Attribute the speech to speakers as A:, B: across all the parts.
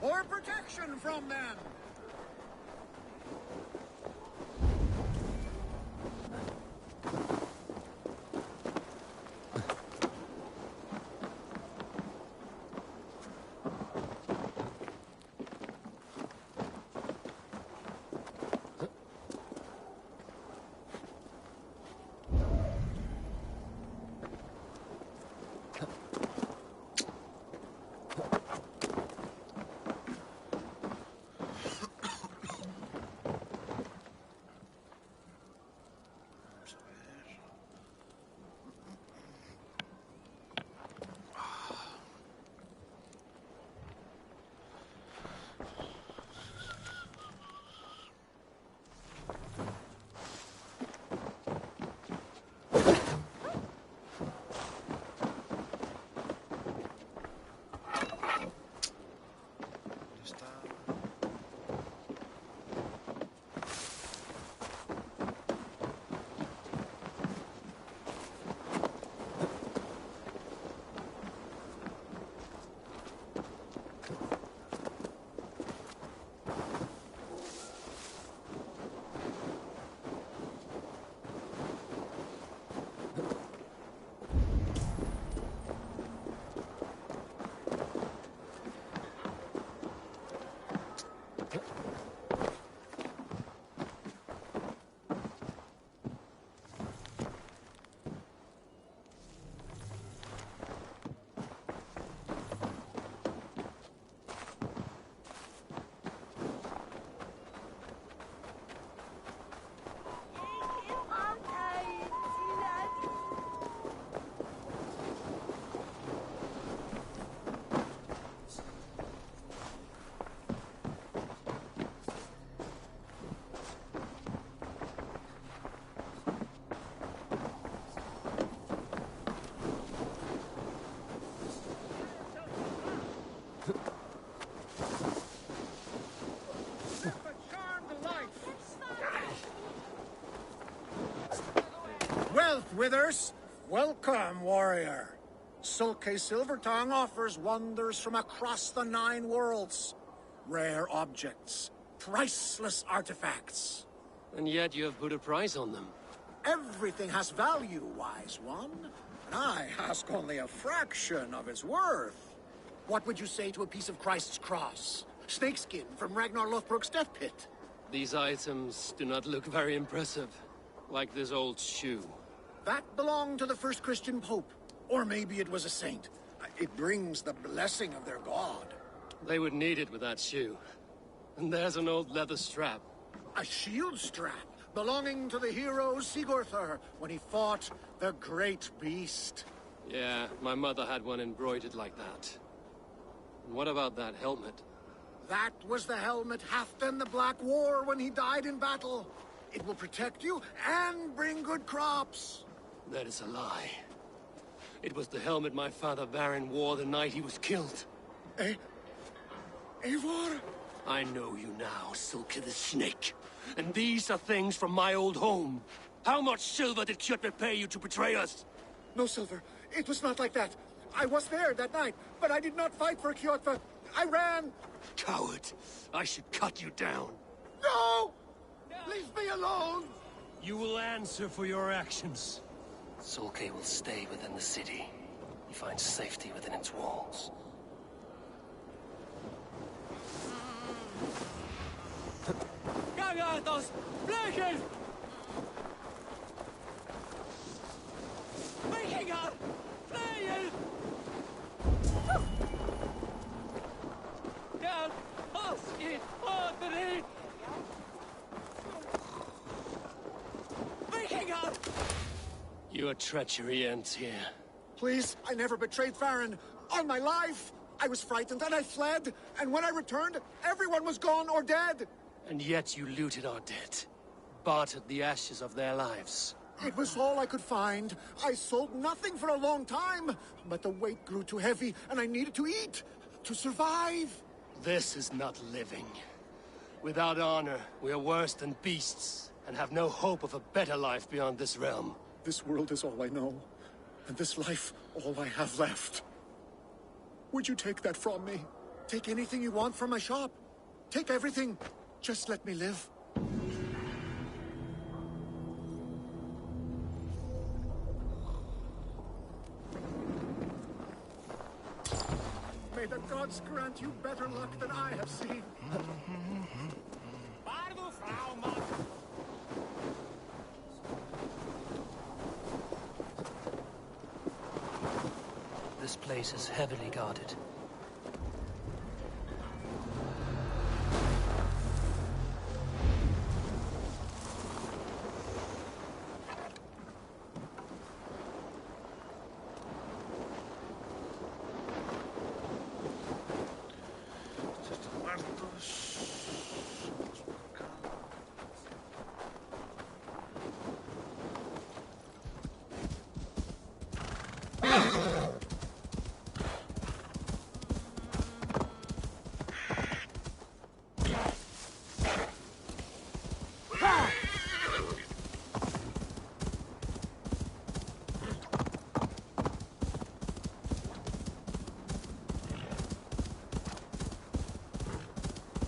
A: or protection from them. Wealth withers. Welcome, warrior. Sulke Silvertongue offers wonders from across the 9 worlds. Rare objects, priceless artifacts.
B: And yet you have put a price on them.
A: Everything has value, wise one. And I ask only a fraction of its worth. What would you say to a piece of Christ's cross? Snakeskin from Ragnar Lothbrok's death pit?
B: These items do not look very impressive. Like this old shoe.
A: That belonged to the first Christian pope. Or maybe it was a saint. It brings the blessing of their god.
B: They would need it with that shoe. And there's an old leather strap.
A: A shield strap belonging to the hero Sigurður when he fought the great beast.
B: Yeah, my mother had one embroidered like that. And what about that helmet?
A: That was the helmet Halfdan the Black wore when he died in battle. It will protect you and bring good crops.
B: That is a lie. It was the helmet my father Baron wore the night he was killed.
A: Eivor?
B: I know you now, Sulke the Snake. And these are things from my old home. How much silver did Kjotve pay you to betray us?
A: No silver. It was not like that. I was there that night, but I did not fight for Kjotve. I ran.
B: Coward. I should cut you down.
A: No! Leave me alone!
B: You will answer for your actions. Sulke will stay within the city. He finds safety within its walls. ¡Cagados! ¡Flechen! ¡Vikingar! ¡Flejen! ¡Jan! Oski! Odri! Vikingar! Your treachery ends here.
A: Please, I never betrayed Farron. On my life! I was frightened and I fled, and when I returned, everyone was gone or dead.
B: And yet you looted our dead. Bartered the ashes of their lives.
A: It was all I could find. I sold nothing for a long time, but the weight grew too heavy and I needed to eat, to survive.
B: This is not living. Without honor, we are worse than beasts, and have no hope of a better life beyond this realm.
A: This world is all I know, and this life all I have left. Would you take that from me? Take anything you want from my shop. Take everything. Just let me live. May the gods grant you better luck than I have seen.
C: This place is heavily guarded.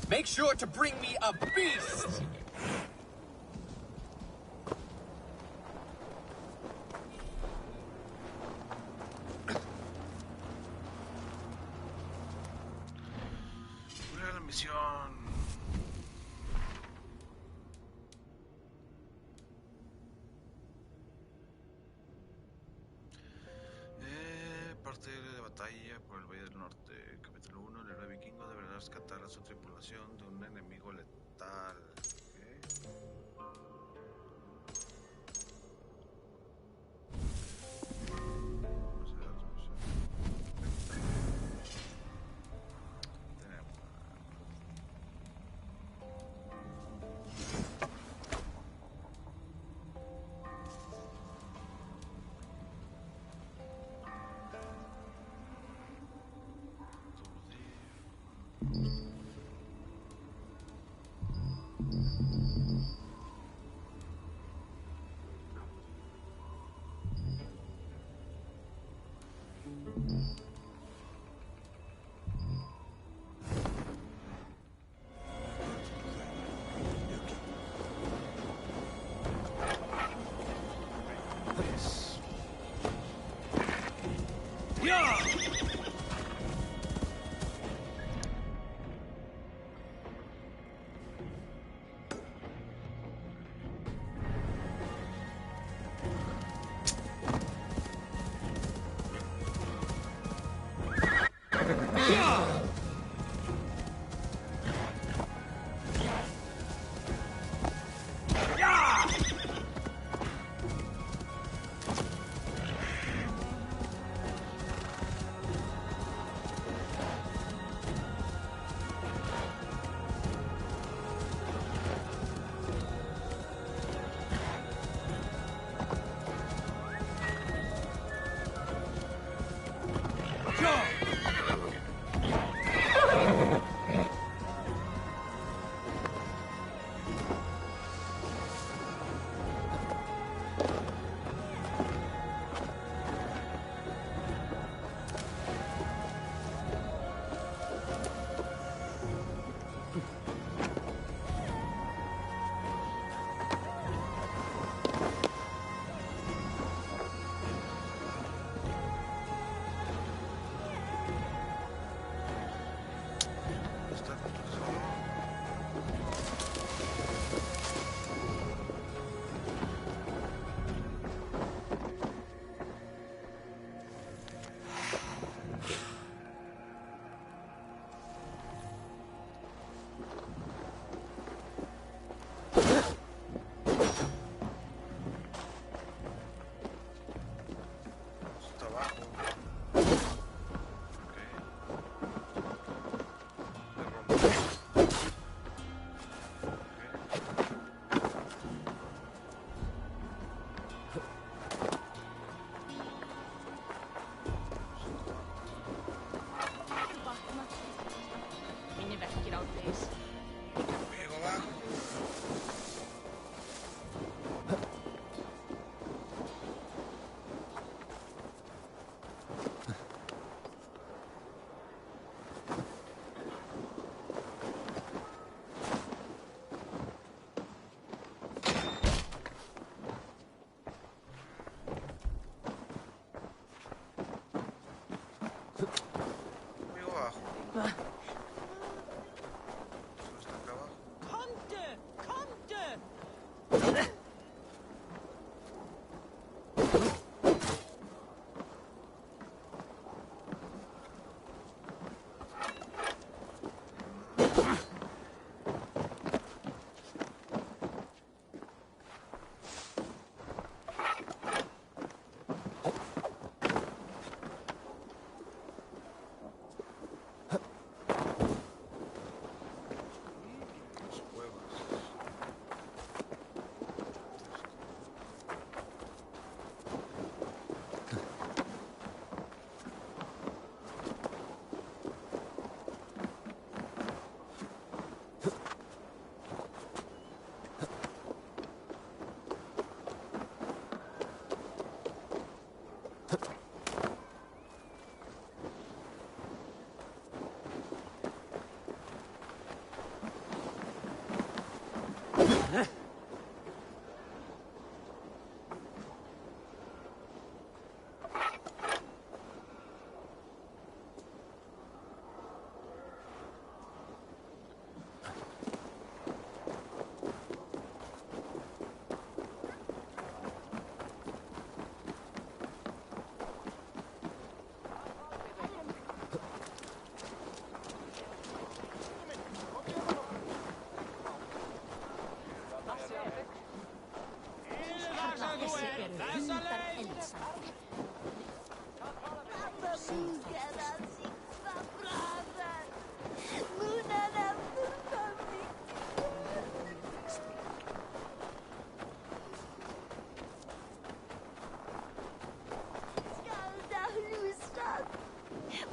D: Make sure to bring me a beast!
E: ¿Cuál era la misión? Parte de batalla por el Valle del Norte. Capítulo 1. El héroe vikingo deberá rescatar a su tripulación de un enemigo letal. Vamos a ver las misiones. Tenemos.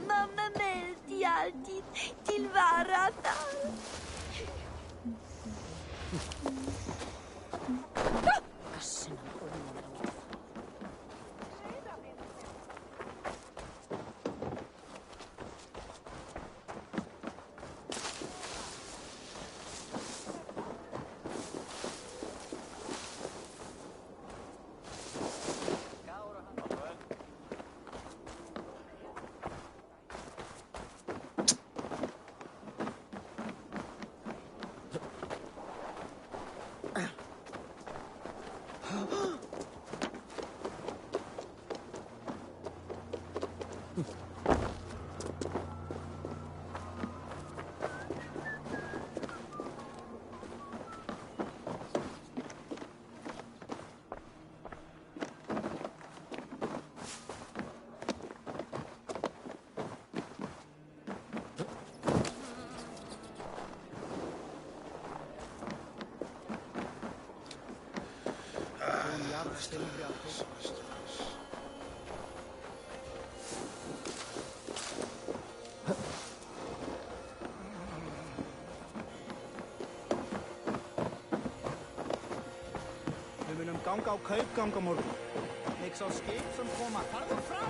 F: Mamma meldi alltid tillvarata.
G: Við munum ganga á kaupgang á morgun. Ég sá skip sem koma. Farðu frá!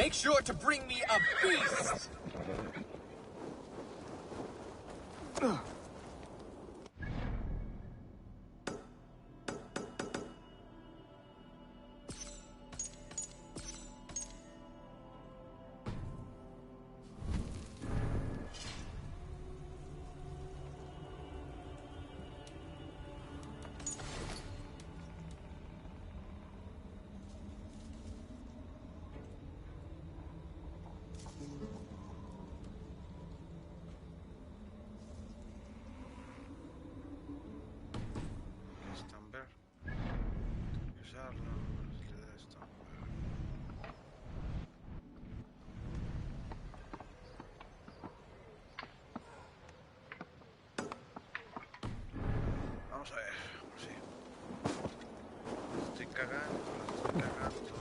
D: Make sure to bring me a beast!
E: Stamper. Tengo que usarlo. Le da esto. Vamos a ver. Sí. Estoy cagando. Estoy cagando.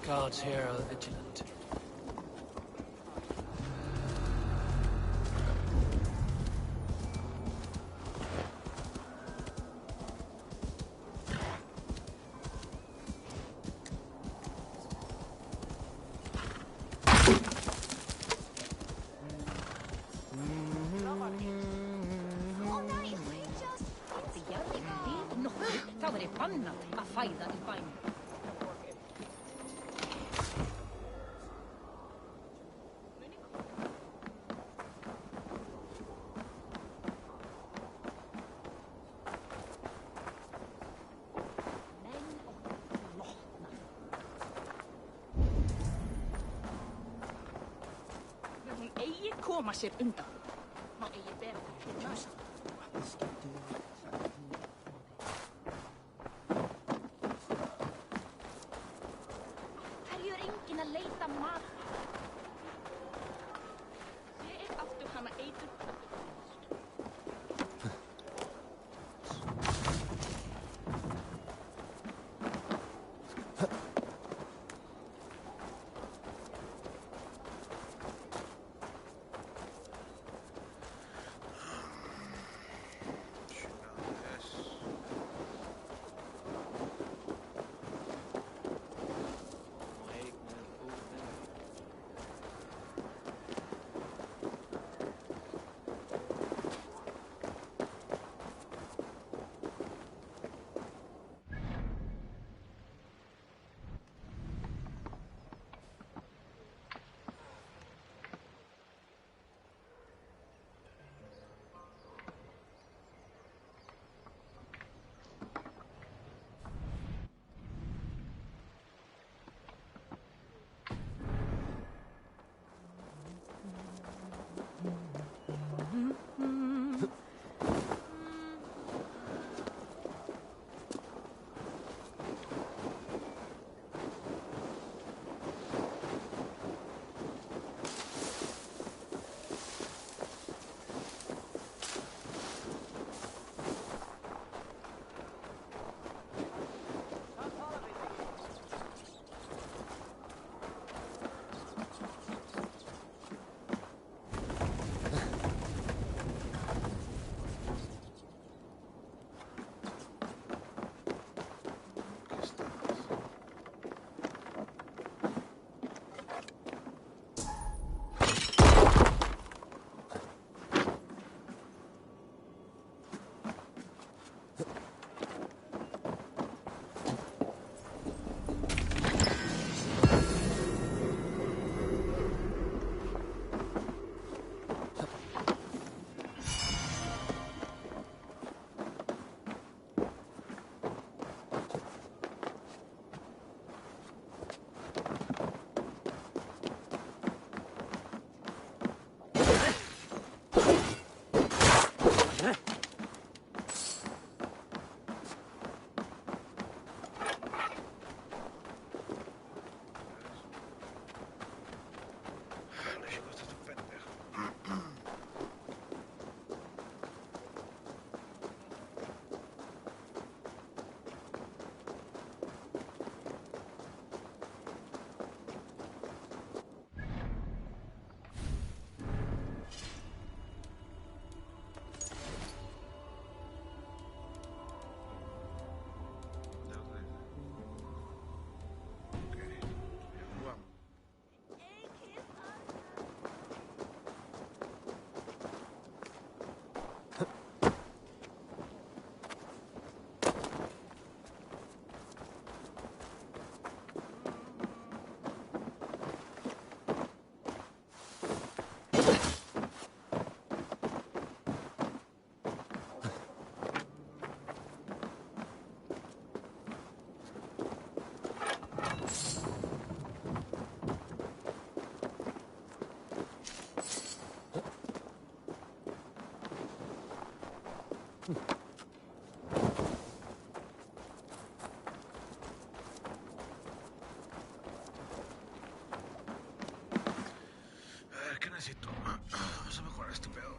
C: Guards here are vigilant.
H: Þá er ég bannað að fæða í bænum. Koma sér undan. Má eigi bera það í nösa. Hverju er enginn að leita mat? Ég áttu hana eitur.
E: A ver, ¿qué necesito? Vamos a mejorar este pedo.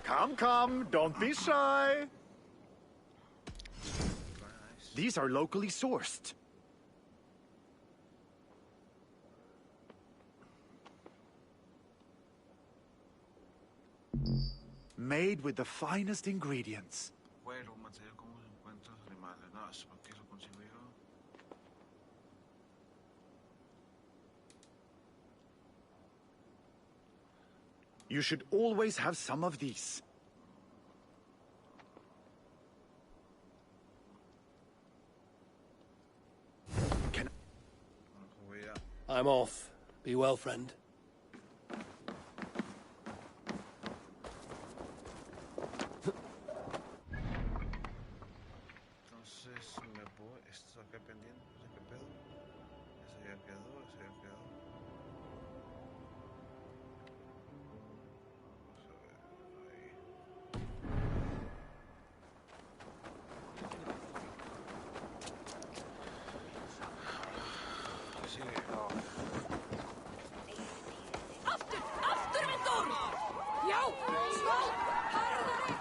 I: Come, come, don't be shy. These are locally sourced. Made with the finest ingredients.
E: Cuero, material común, se encuentran los animales. No, eso porque eso consigo yo.
I: You should always have some of these. Can
B: I'm off. Be well, friend.
E: Entonces me voy. Esto acá pendiente, no sé qué pedo. Eso ya quedó, eso ya quedó. Vamos a ver ahí. Sigue.
H: Afturvindur! Já, skál! Harðari!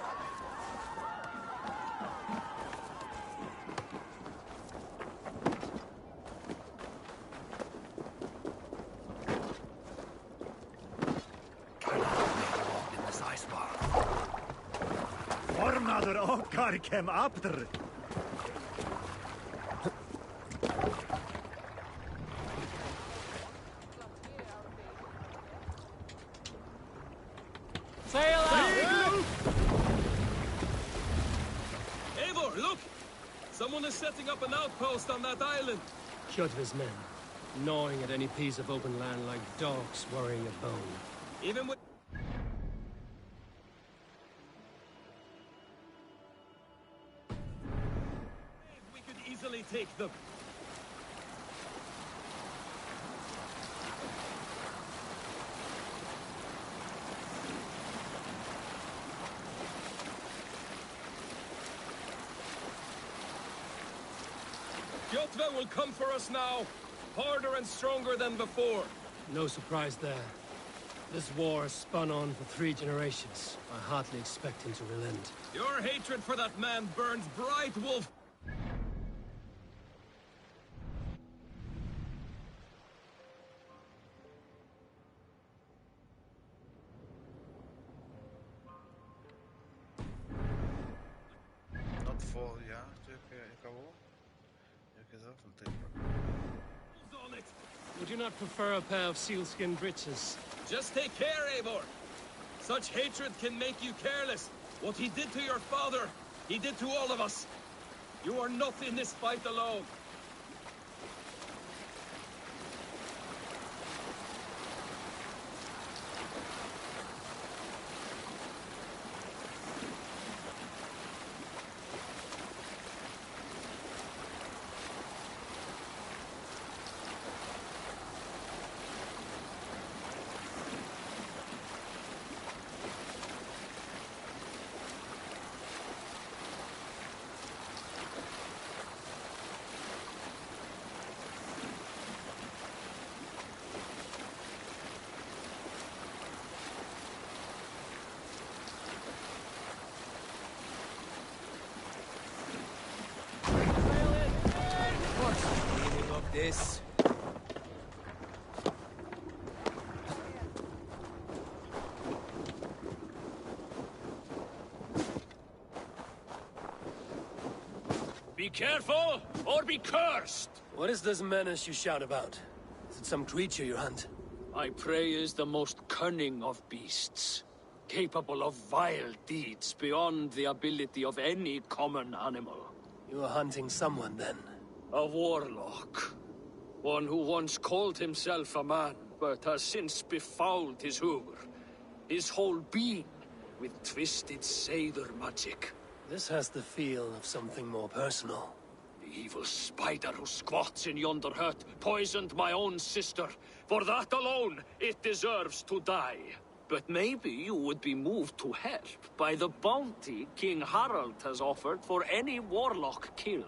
B: In this ice bar.
I: Formaður okkar kem aftur.
C: Sail out!
J: Eivor, look! Someone is setting up an outpost on that island.
C: Kjotve's men, gnawing at any piece of open land like dogs worrying a bone.
J: Even with... We could easily take them. Kjotve will come for us now, harder and stronger than before.
C: No surprise there. This war has spun on for 3 generations. I hardly expect him to relent.
J: Your hatred for that man burns bright, Wolf.
E: Not fall, ya. Esto ya acabó. Ya quedó, falta el
J: On it.
C: Would you not prefer a pair of sealskin breeches?
J: Just take care, Eivor. Such hatred can make you careless. What he did to your father, he did to all of us. You are not in this fight alone.
C: this.
B: Be careful, or be cursed!
C: What is this menace you shout about? Is it some creature you hunt?
B: My prey is the most cunning of beasts, capable of vile deeds beyond the ability of any common animal.
C: You are hunting someone, then?
B: A warlock. One who once called himself a man, but has since befouled his hoover. His whole being with twisted Seidr magic.
C: This has the feel of something more personal.
B: The evil spider who squats in yonder hut poisoned my own sister. For that alone, it deserves to die. But maybe you would be moved to help by the bounty King Harald has offered for any warlock killed.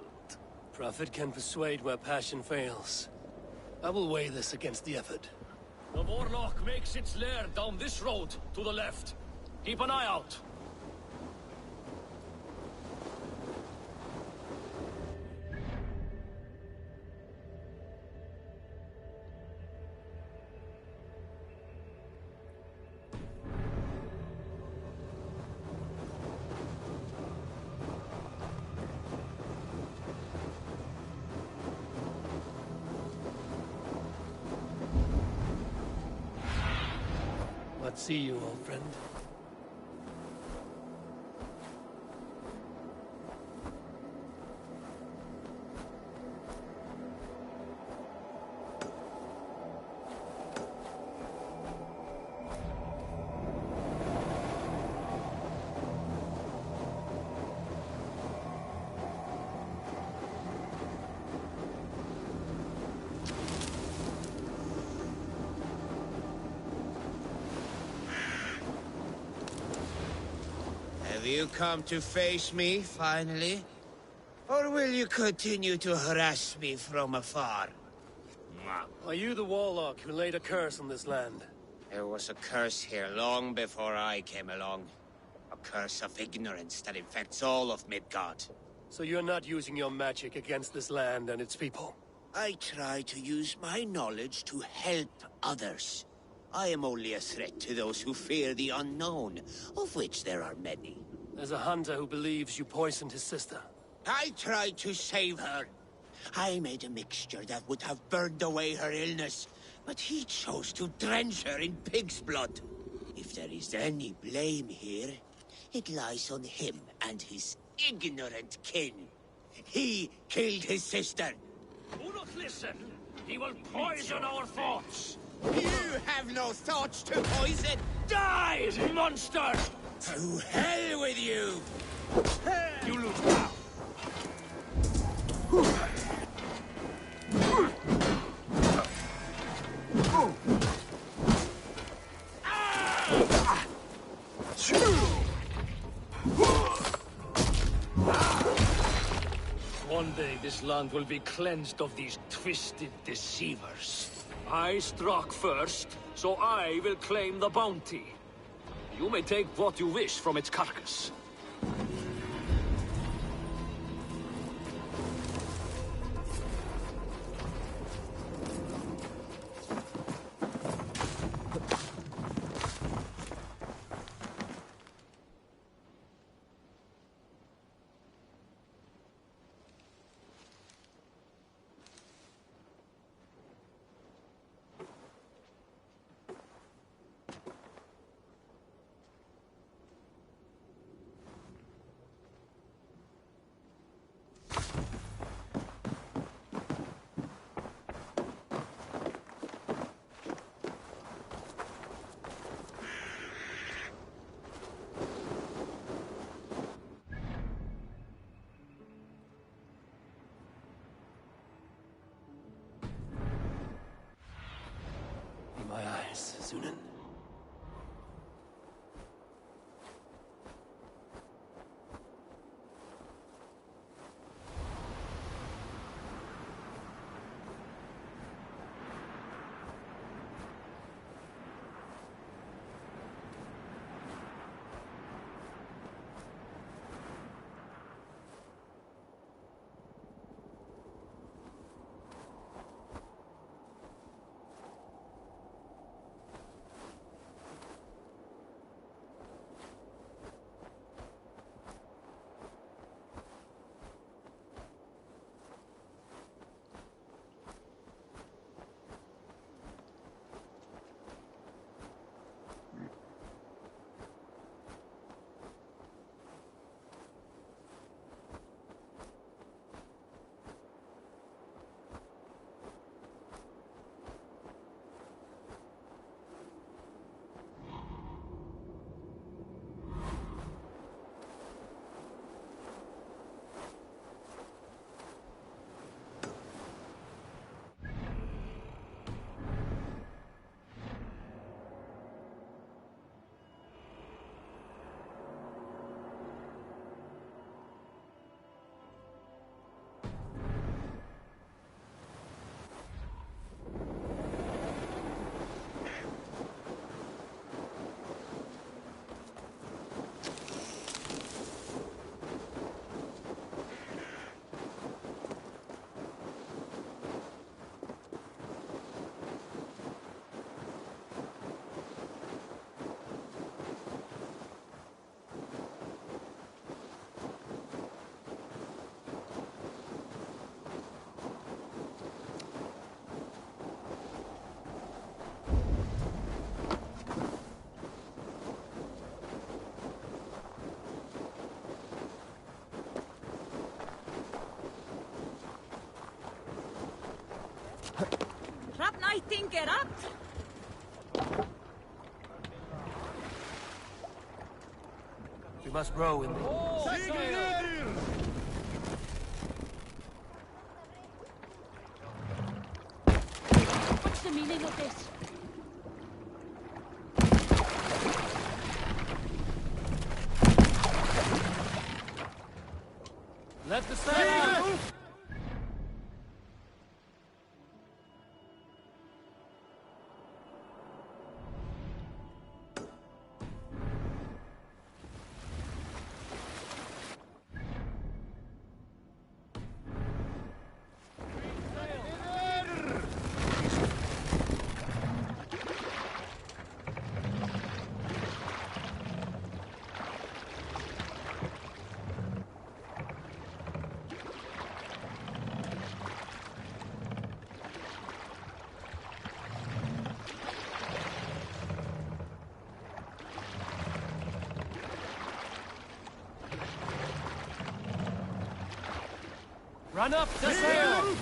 C: Prophet can persuade where passion fails. I will weigh this against the effort.
B: The warlock makes its lair down this road to the left. Keep an eye out.
C: Let's see you, old friend.
K: Have you come to face me, finally? Or will you continue to harass me from afar?
C: Are you the warlock who laid a curse on this land?
K: There was a curse here long before I came along. A curse of ignorance that infects all of Midgard.
C: So you're not using your magic against this land and its people?
K: I try to use my knowledge to help others. I am only a threat to those who fear the unknown, of which there are many.
C: There's a hunter who believes you poisoned his sister.
K: I tried to save her. I made a mixture that would have burned away her illness, but he chose to drench her in pig's blood. If there is any blame here, it lies on him and his ignorant kin. He killed his sister.
B: Do not listen. He will poison our thoughts.
K: You have no thoughts to poison.
B: Die, monster!
K: To hell with you!
B: You lose now. One day this land will be cleansed of these twisted deceivers. I struck first, so I will claim the bounty. You may take what you wish from its carcass.
H: I think it up.
C: We must row in the...
H: What's the meaning of this?
C: Let the sail out! Run up the sail!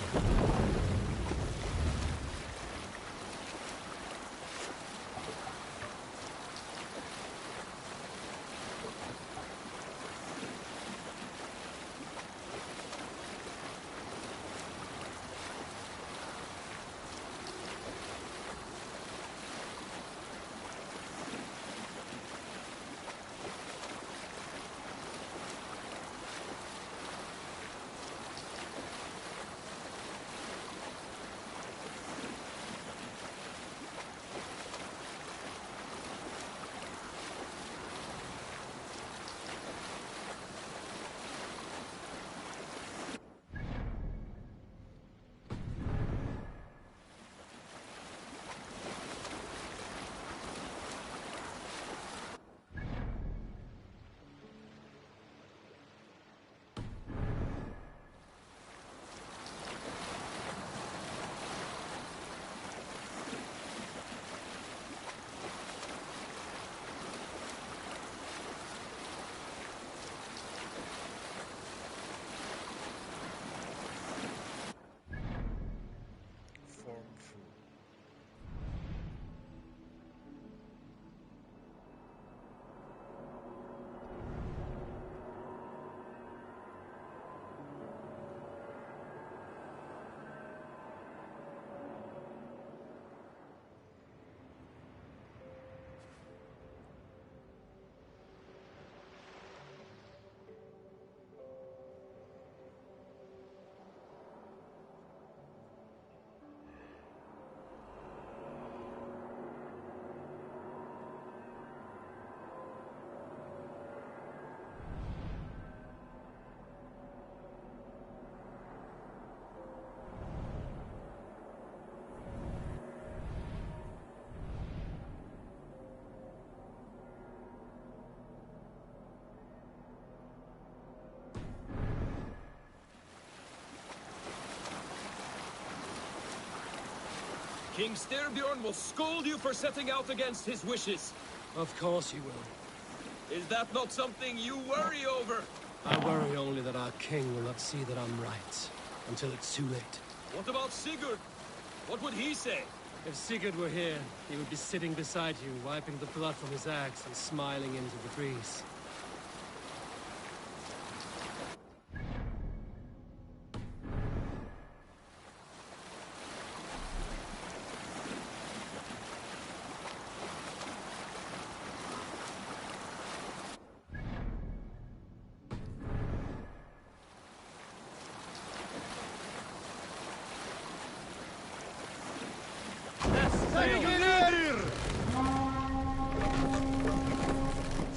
J: King Styrbjorn will scold you for setting out against his wishes.
C: Of course he will.
J: Is that not something you worry over?
C: I worry only that our king will not see that I'm right, until it's too late.
J: What about Sigurd? What would he say?
C: If Sigurd were here, he would be sitting beside you, wiping the blood from his axe and smiling into the breeze.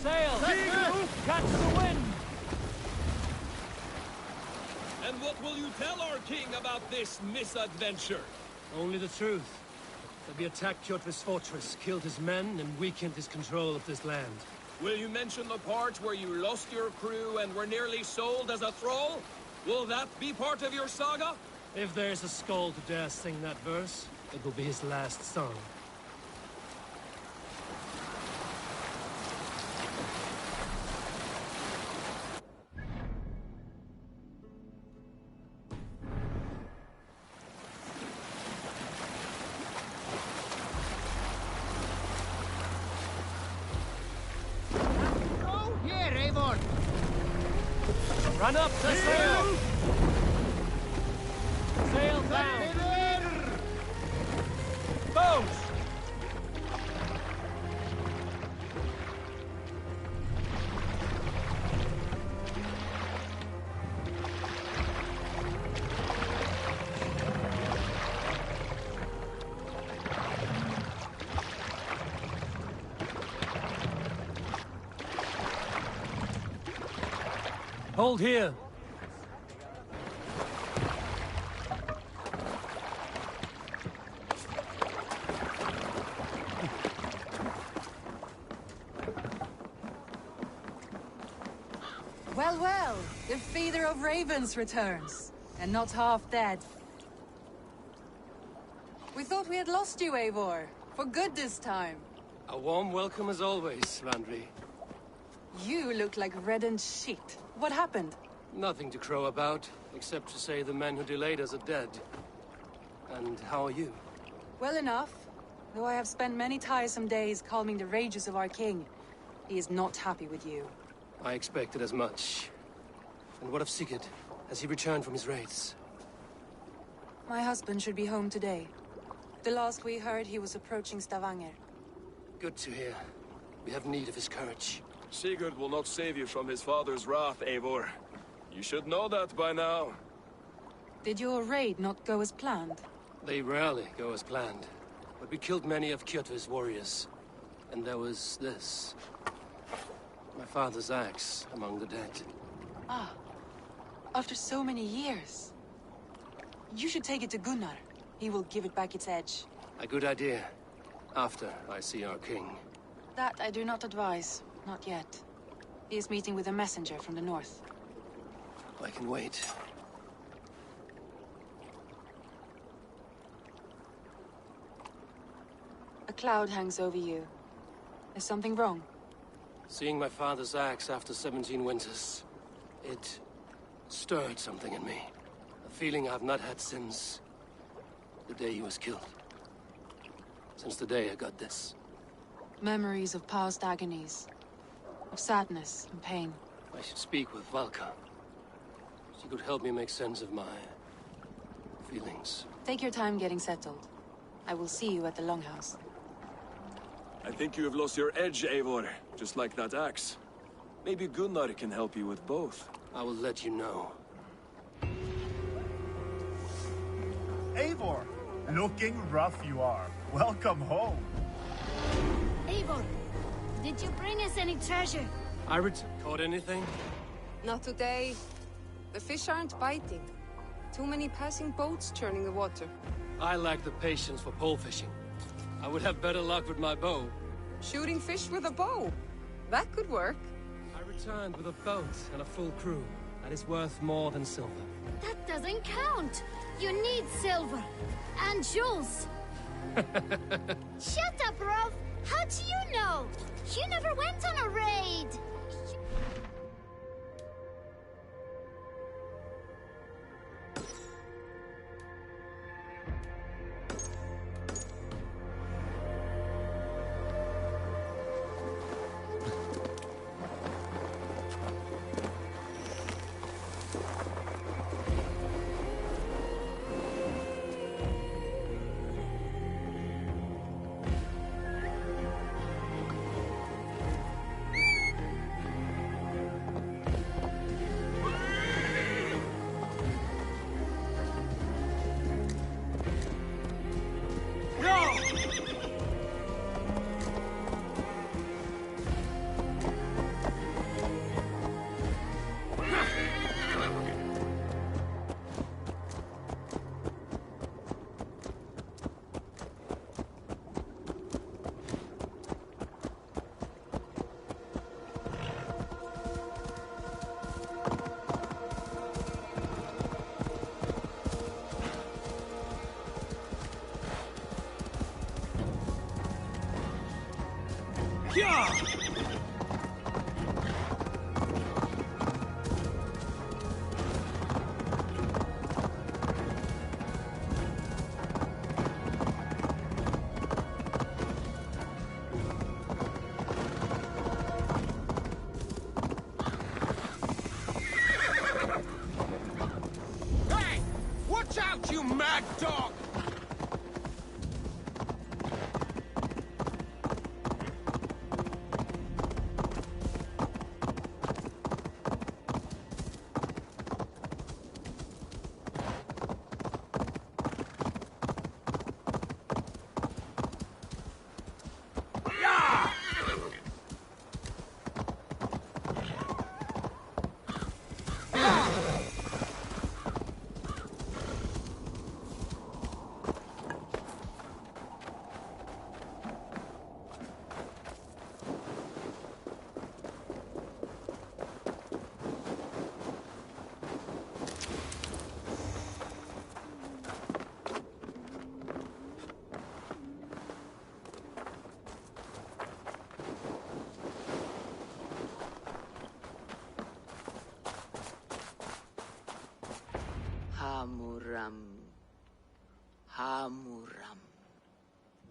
C: Sail! Catch the wind!
J: And what will you tell our king about this misadventure?
C: Only the truth. That we attacked Kjotve's fortress, killed his men, and weakened his control of this land.
J: Will you mention the part where you lost your crew and were nearly sold as a thrall? Will that be part of your saga?
C: If there's a skull to dare sing that verse, it will be his last song.
A: starboard!
C: Run up the sail! Sail down! Bows! Hold here.
L: Well, well, the feeder of ravens returns, and not half dead. We thought we had lost you, Eivor, for good this time.
C: A warm welcome as always, Landry.
L: You look like reddened shit. What happened?
C: Nothing to crow about, except to say the men who delayed us are dead. And how are you?
L: Well enough, though I have spent many tiresome days calming the rages of our king. He is not happy with you.
C: I expected as much. And what of Sigurd? Has he returned from his raids?
L: My husband should be home today. The last we heard, he was approaching Stavanger.
C: Good to hear. We have need of his courage.
J: Sigurd will not save you from his father's wrath, Eivor. You should know that by now.
L: Did your raid not go as planned?
C: They rarely go as planned. But we killed many of Kjotve's warriors. And there was this. My father's axe among the dead.
L: Ah. After so many years. You should take it to Gunnar. He will give it back its edge.
C: A good idea. After I see our king.
L: That I do not advise. Not yet. He is meeting with a messenger from the north.
C: I can wait.
L: A cloud hangs over you. Is something wrong?
C: Seeing my father's axe after 17 winters, it stirred something in me. A feeling I've not had since the day he was killed. Since the day I got this.
L: Memories of past agonies. Of sadness and pain.
C: I should speak with Valka. She could help me make sense of my feelings.
L: Take your time getting settled. I will see you at the Longhouse.
J: I think you have lost your edge, Eivor, just like that axe. Maybe Gunnar can help you with both.
C: I will let you know.
I: Eivor, looking rough you are. Welcome home.
F: Eivor, did you bring us any treasure?
C: Caught anything?
M: Not today. The fish aren't biting. Too many passing boats churning the water.
C: I lack the patience for pole fishing. I would have better luck with my bow.
M: Shooting fish with a bow. That could work.
C: I returned with a boat and a full crew. That is worth more than silver.
F: That doesn't count. You need silver. And jewels. Shut up, Rolf. How do you know? You never went on a raid.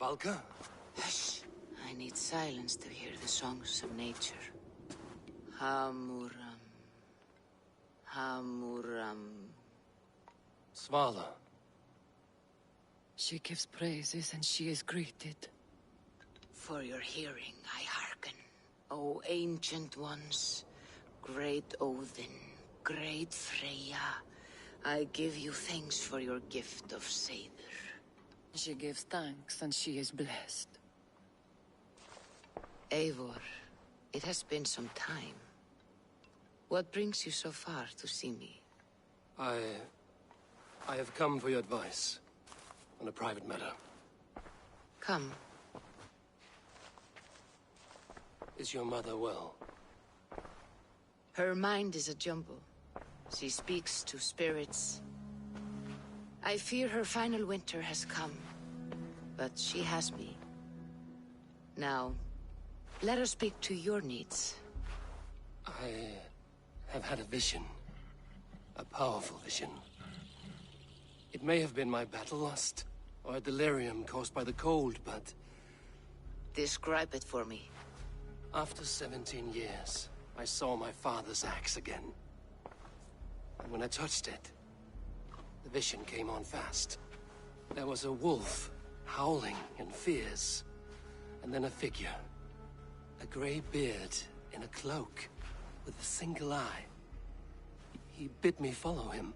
C: Valka?
L: Hush. I need silence to hear the songs of nature. Hamuram. Hamuram.
C: Svala.
N: She gives praises and she is greeted.
L: For your hearing, I hearken. O ancient ones, great Odin, great Freya, I give you thanks for your gift of Seder.
N: She gives thanks and she is blessed.
L: Eivor, it has been some time. What brings you so far to see me?
C: I have come for your advice on a private matter.
L: Come.
C: Is your mother well?
L: Her mind is a jumble. She speaks to spirits. I fear her final winter has come, but she has me. Now, let us speak to your needs.
C: I have had a vision. A powerful vision. It may have been my battle lust, or a delirium caused by the cold, but...
L: Describe it for me.
C: After 17 years, I saw my father's axe again. And when I touched it, the vision came on fast. There was a wolf, howling and fierce, and then a figure. A grey beard in a cloak, with a single eye. He bid me follow him.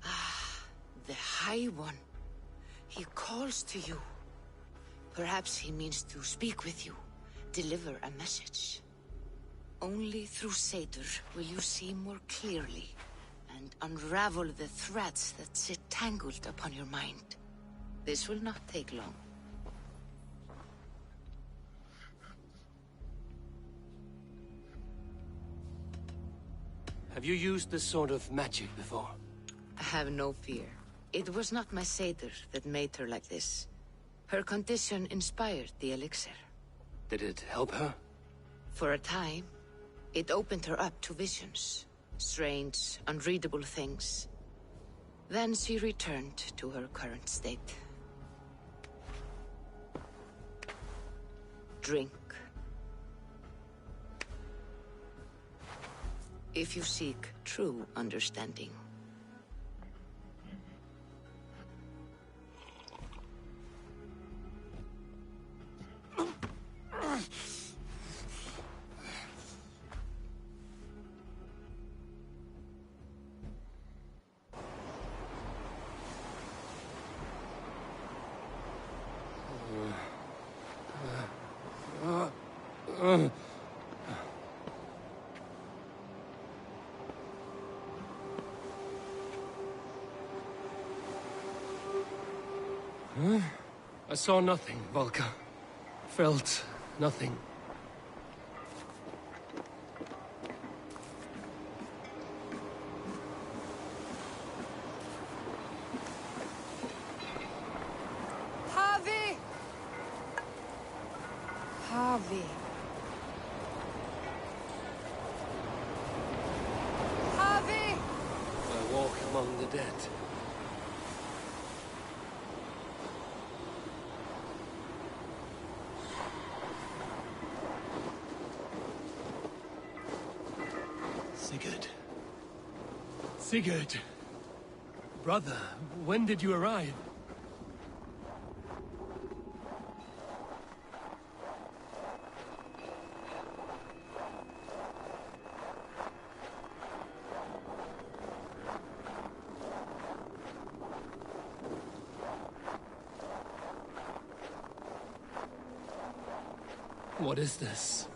L: Ah, the High One. He calls to you. Perhaps he means to speak with you, deliver a message. Only through Seder will you see more clearly and unravel the threads that sit tangled upon your mind. This will not take long.
C: Have you used this sort of magic before?
L: I have no fear. It was not my Seder that made her like this. Her condition inspired the elixir.
C: Did it help her?
L: For a time, it opened her up to visions. Strange, unreadable things. Then she returned to her current state. Drink. If you seek true understanding.
C: I saw nothing, Valka. Felt nothing.
M: Harvey! Harvey. Harvey!
C: I walk among the dead. Sigurd. Sigurd! Brother, when did you arrive? What is this?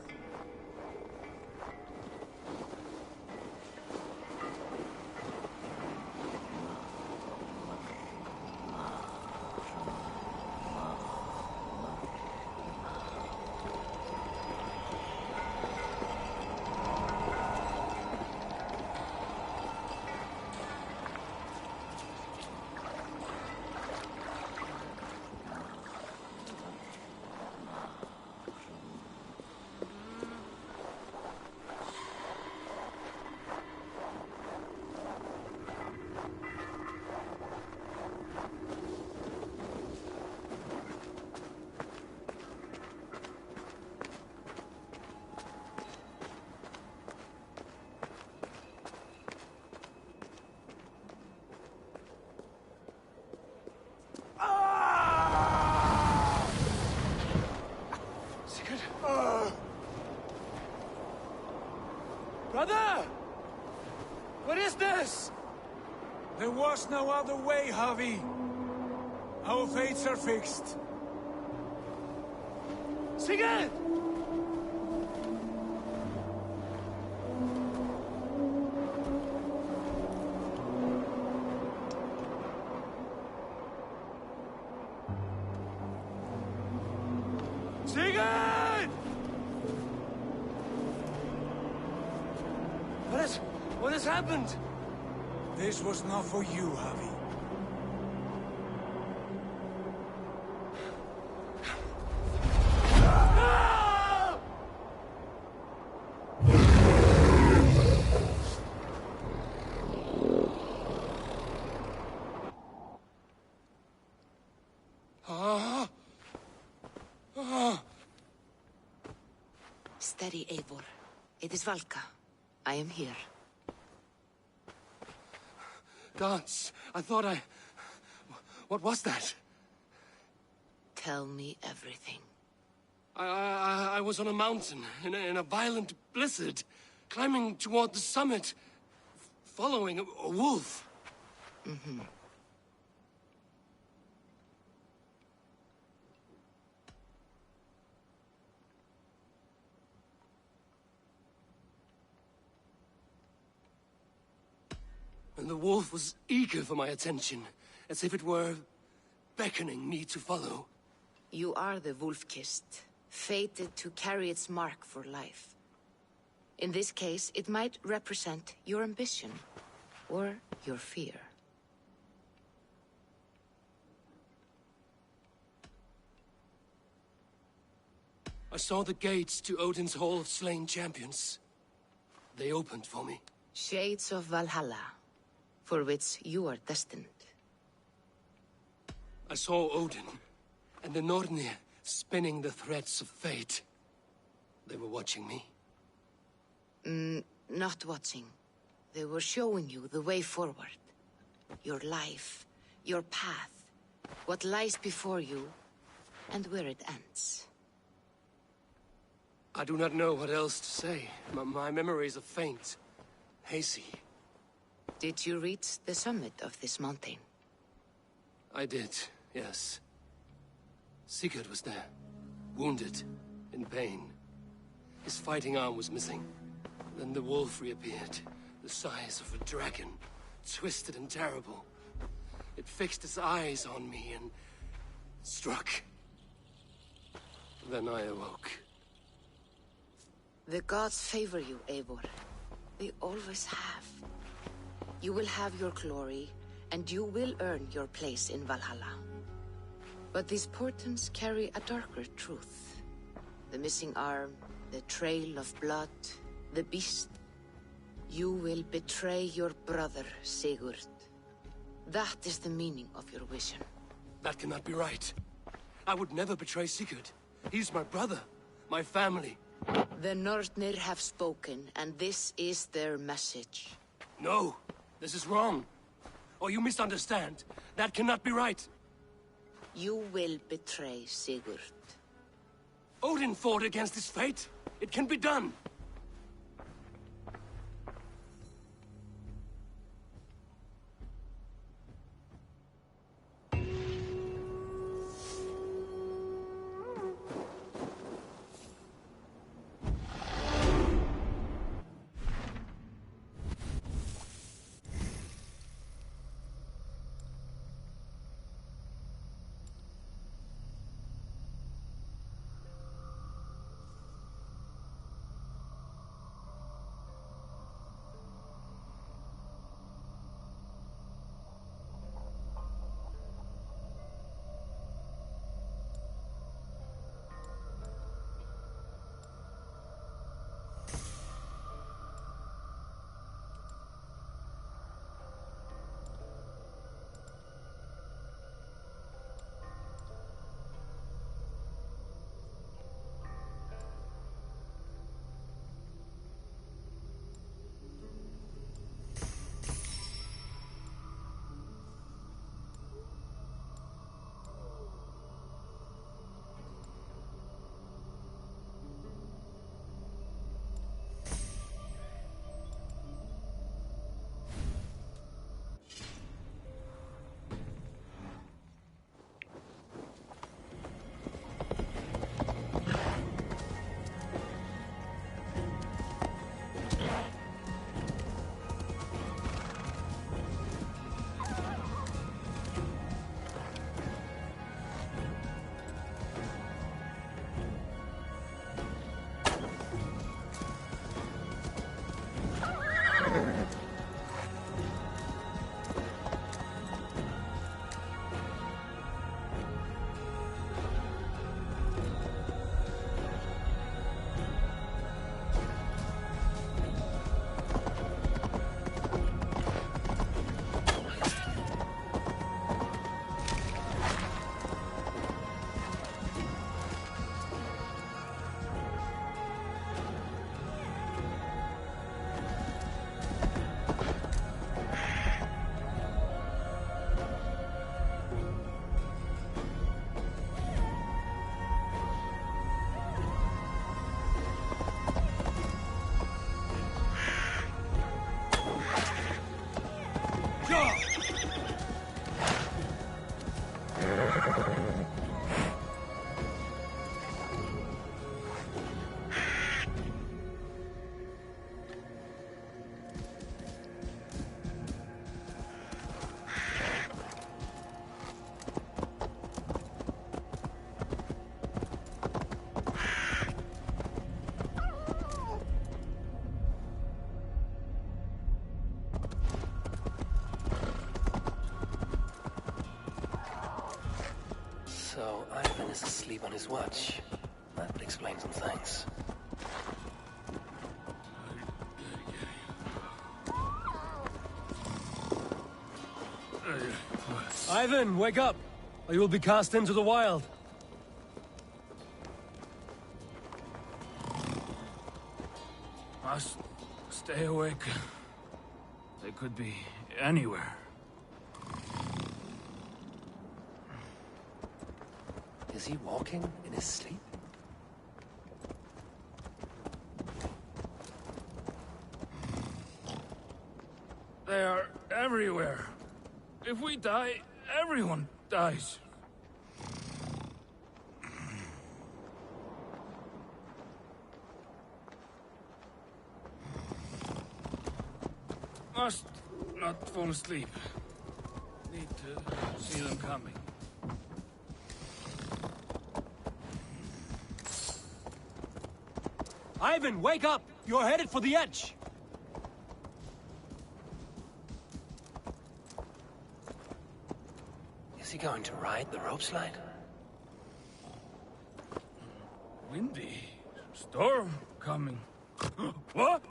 C: Valhalla! What is this?
O: There was no other way, Javi. Our fates are fixed.
C: Sigurd! Sigurd! What has happened?
O: This was not for you, Javi.
L: Steady, Eivor. It is Valka. I am here.
C: Gods, I thought I... What was that?
L: Tell me everything.
C: I was on a mountain, in a violent blizzard, climbing toward the summit, following a wolf.
L: Mm-hmm.
C: And the wolf was eager for my attention, as if it were beckoning me to follow.
L: You are the wolf-kissed, fated to carry its mark for life. In this case, it might represent your ambition, or your fear.
C: I saw the gates to Odin's Hall of Slain Champions. They opened for me.
L: Shades of Valhalla, for which you are destined.
C: I saw Odin, and the Nornir spinning the threads of fate. They were watching me.
L: Not watching. They were showing you the way forward. Your life, your path, what lies before you, and where it ends.
C: I do not know what else to say. My memories are faint, hazy.
L: Did you reach the summit of this mountain?
C: I did, yes. Sigurd was there, wounded, in pain. His fighting arm was missing. Then the wolf reappeared, the size of a dragon, twisted and terrible. It fixed its eyes on me and struck. Then I awoke.
L: The gods favor you, Eivor. They always have. You will have your glory, and you will earn your place in Valhalla. But these portents carry a darker truth. The missing arm, the trail of blood, the beast. You will betray your brother, Sigurd. That is the meaning of your vision.
C: That cannot be right. I would never betray Sigurd. He's my brother, my family.
L: The Nornir have spoken, and this is their message.
C: No, this is wrong. Or you misunderstand. That cannot be right.
L: You will betray Sigurd.
C: Odin fought against his fate. It can be done. So, Ivan is asleep on his watch. That would explain some things. Ivan, wake up! Or you will be cast into the wild.
O: Must stay awake. They could be anywhere.
C: Is he walking in his sleep?
O: They are everywhere. If we die, everyone dies. Must not fall asleep. Need to see them coming.
C: Ivan, wake up! You're headed for the edge! Is he going to ride the rope slide?
O: Windy. Storm coming. What?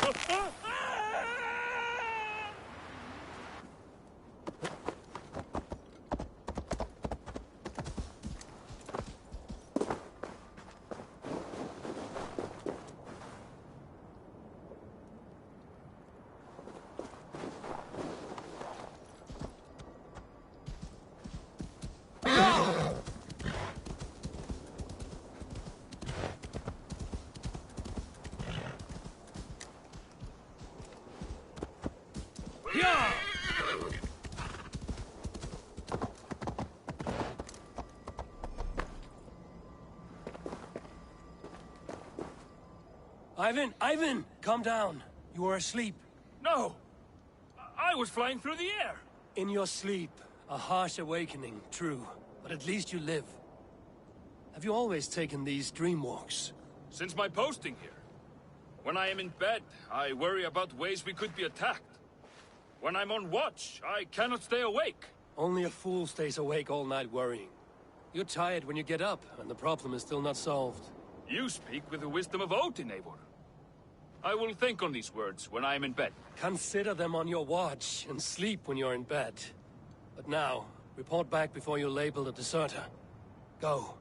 C: Ivan, calm down. You are asleep.
O: No! I was flying through the air!
C: In your sleep. A harsh awakening, true. But at least you live. Have you always taken these dream walks?
J: Since my posting here. When I am in bed, I worry about ways we could be attacked. When I'm on watch, I cannot stay awake.
C: Only a fool stays awake all night worrying. You're tired when you get up, and the problem is still not solved.
J: You speak with the wisdom of Odin, Eivor. I will think on these words when I am in bed.
C: Consider them on your watch, and sleep when you're in bed. But now, report back before you're labeled a deserter. Go.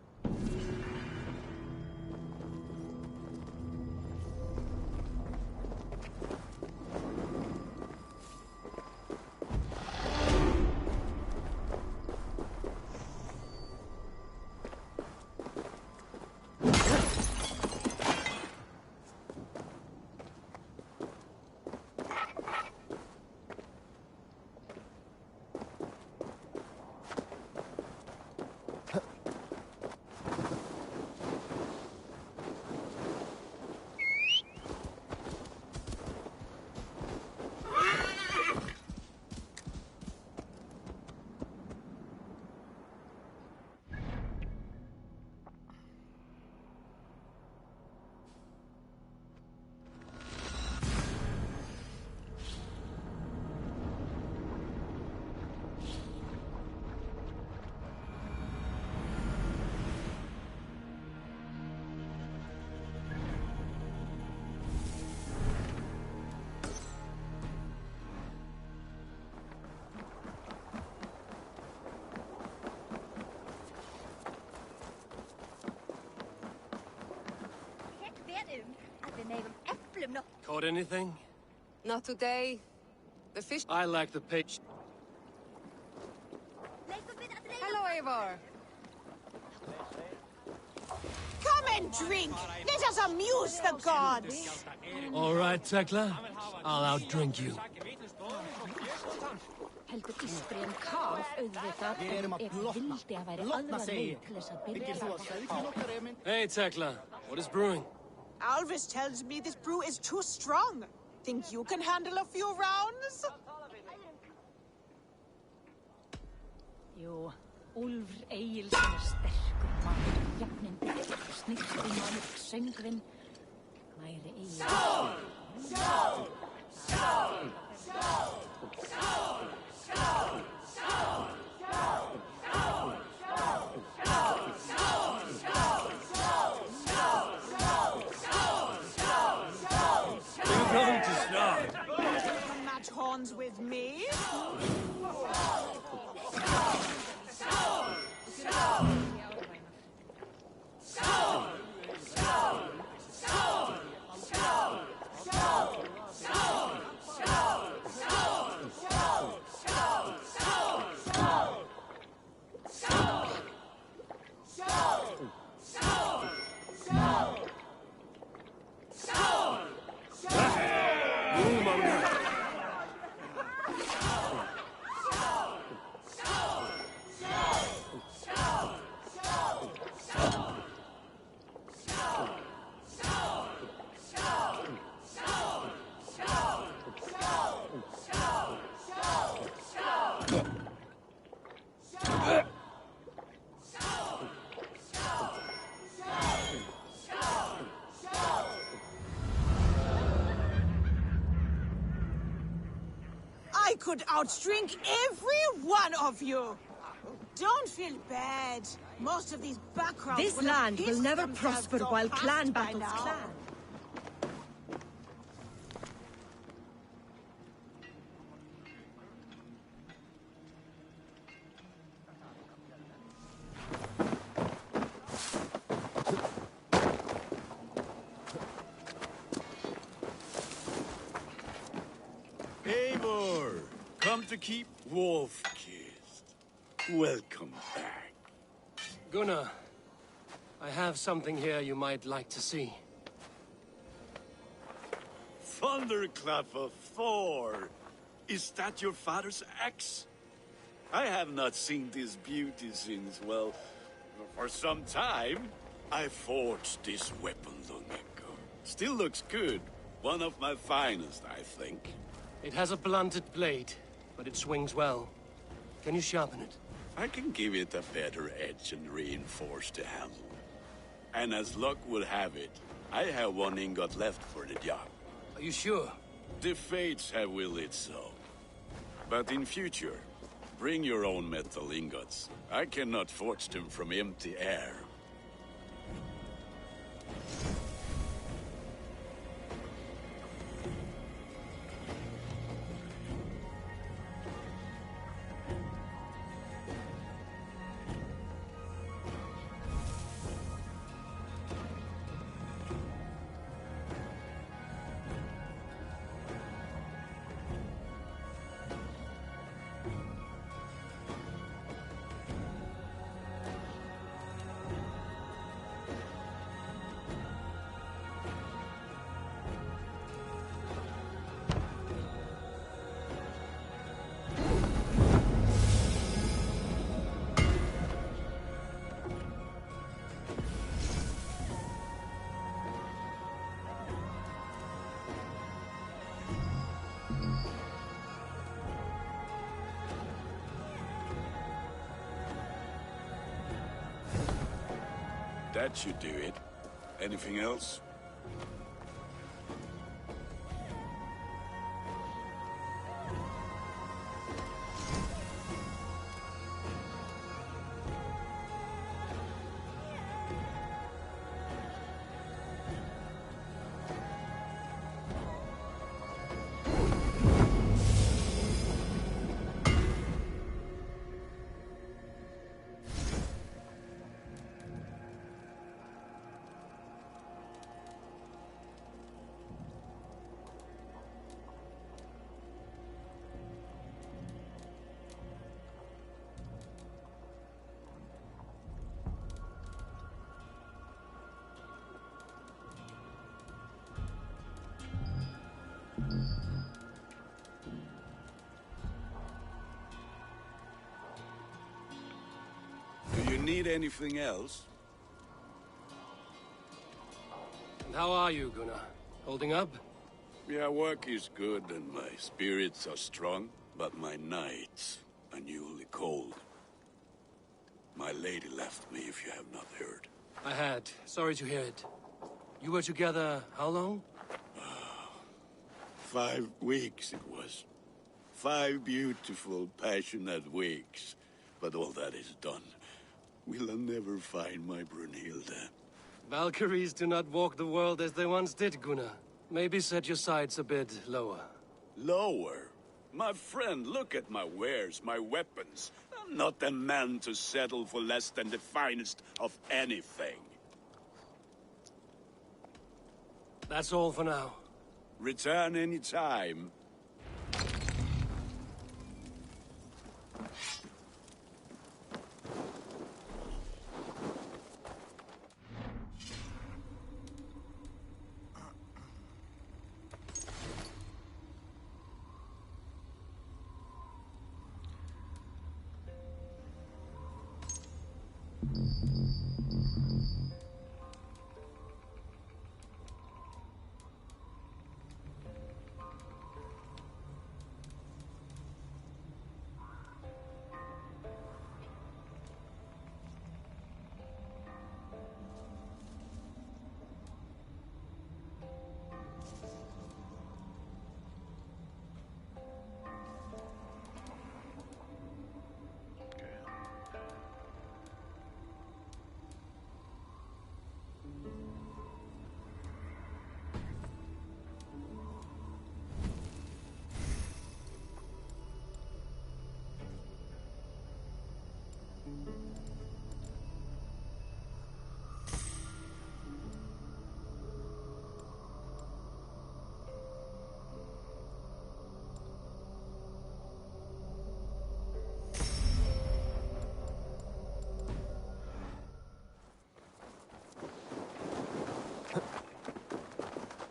C: Caught anything?
M: Not today. The fish...
C: I like the pitch.
M: Hello, Eivor.
P: Come and drink! Let us amuse the gods!
C: All right, Tekla. I'll outdrink you.
H: Heldur Ísbjörn Karl auðvitað ef vildi að væri aðra leið til þess að byrja.
C: Hey, Tekla. What is brewing?
P: Alvis tells me this brew is too strong. Think you can handle a few rounds?
H: Jú, Úlfr Egilsson sterkur maður, jafnindi, snyrti maður, söngvinn, væri Egilsson.
O: You're going to start.
P: Can match horns with me? I could outdrink every one of you! Don't feel bad. Most of these backgrounds...
Q: This land will never prosper while clan battles clan.
R: Eivor, come to keep wolf-kissed. Welcome back.
C: Gunnar, I have something here you might like to see.
R: Thunderclap of Thor! Is that your father's axe? I have not seen this beauty since, well, for some time. I forged this weapon long ago. Still looks good. One of my finest, I think.
C: It has a blunted blade, but it swings well. Can you sharpen it?
R: I can give it a better edge and reinforce the handle. And as luck would have it, I have one ingot left for the job.
C: Are you sure?
R: The fates have willed it so. But in future, bring your own metal ingots. I cannot forge them from empty air. That should do it. Anything else? need anything else?
C: And how are you, Gunnar? Holding up?
R: Yeah, work is good and my spirits are strong, but my nights are newly cold. My lady left me, if you have not heard.
C: I had. Sorry to hear it. You were together how long?
R: 5 weeks it was. 5 beautiful, passionate weeks. But all that is done. Will I never find my Brunhilde?
C: Valkyries do not walk the world as they once did, Gunnar. Maybe set your sights a bit lower.
R: Lower? My friend, look at my wares, my weapons. I'm not a man to settle for less than the finest of anything.
C: That's all for now.
R: Return any time.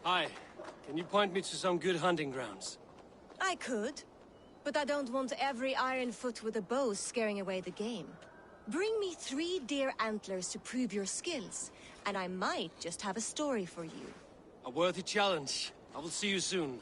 C: Hi. Can you point me to some good hunting grounds?
Q: I could, but I don't want every iron foot with a bow scaring away the game. Bring me 3 deer antlers to prove your skills, and I might just have a story for you.
C: A worthy challenge. I will see you soon.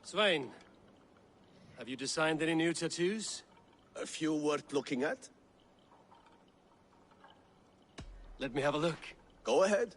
C: Svein, have you designed any new tattoos?
S: A few worth looking at?
C: Let me have a look.
S: Go ahead.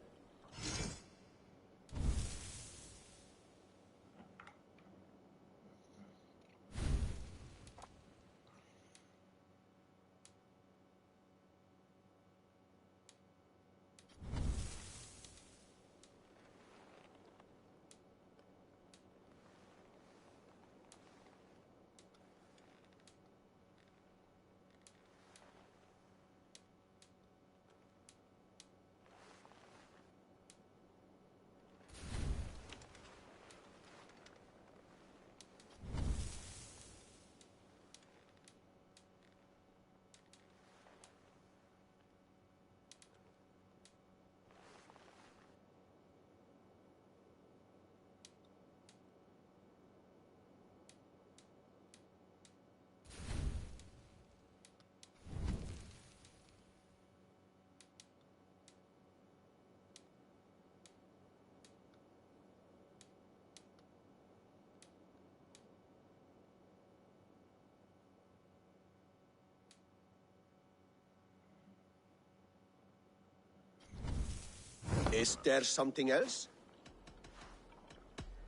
S: Is there something else?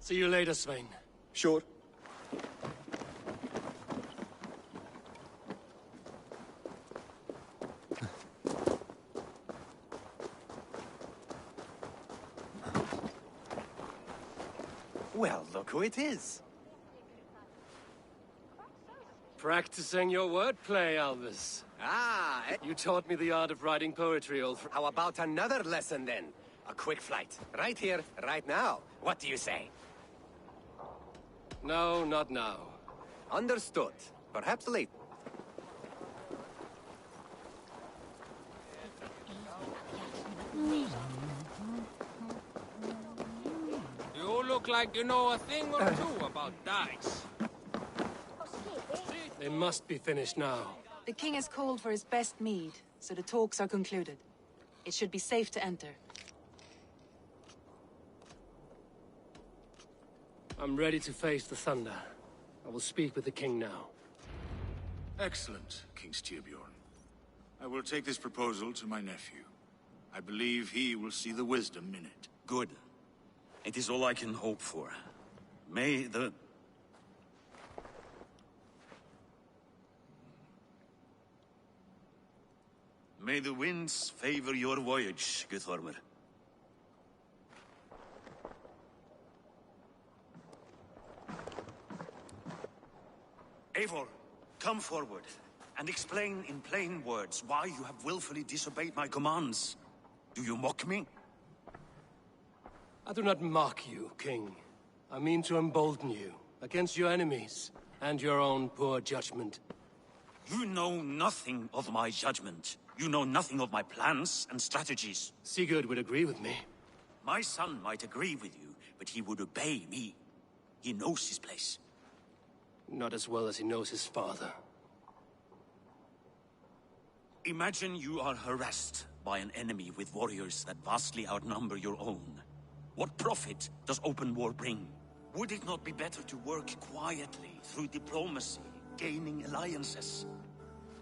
C: See you later, Svein.
S: Sure.
T: Well, look who it is.
C: Practicing your wordplay, Albus. Ah, you taught me the art of writing poetry, old friend.
T: How about another lesson, then? A quick flight. Right here, right now. What do you say?
C: No, not now.
T: Understood. Perhaps later.
J: You look like you know a thing or two about dice.
C: They must be finished now.
U: The king has called for his best mead, so the talks are concluded. It should be safe to enter.
C: I'm ready to face the thunder. I will speak with the king now.
V: Excellent, King Styrbjorn. I will take this proposal to my nephew. I believe he will see the wisdom in it.
W: Good. It is all I can hope for. May the... May the winds favor your voyage, Guthormer. Eivor, come forward, and explain in plain words why you have willfully disobeyed my commands. Do you mock me?
C: I do not mock you, King. I mean to embolden you against your enemies and your own poor judgment.
W: You know nothing of my judgment. You know nothing of my plans and strategies.
C: Sigurd would agree with me.
W: My son might agree with you, but he would obey me. He knows his place.
C: Not as well as he knows his father.
W: Imagine you are harassed by an enemy with warriors that vastly outnumber your own. What profit does open war bring? Would it not be better to work quietly through diplomacy, gaining alliances?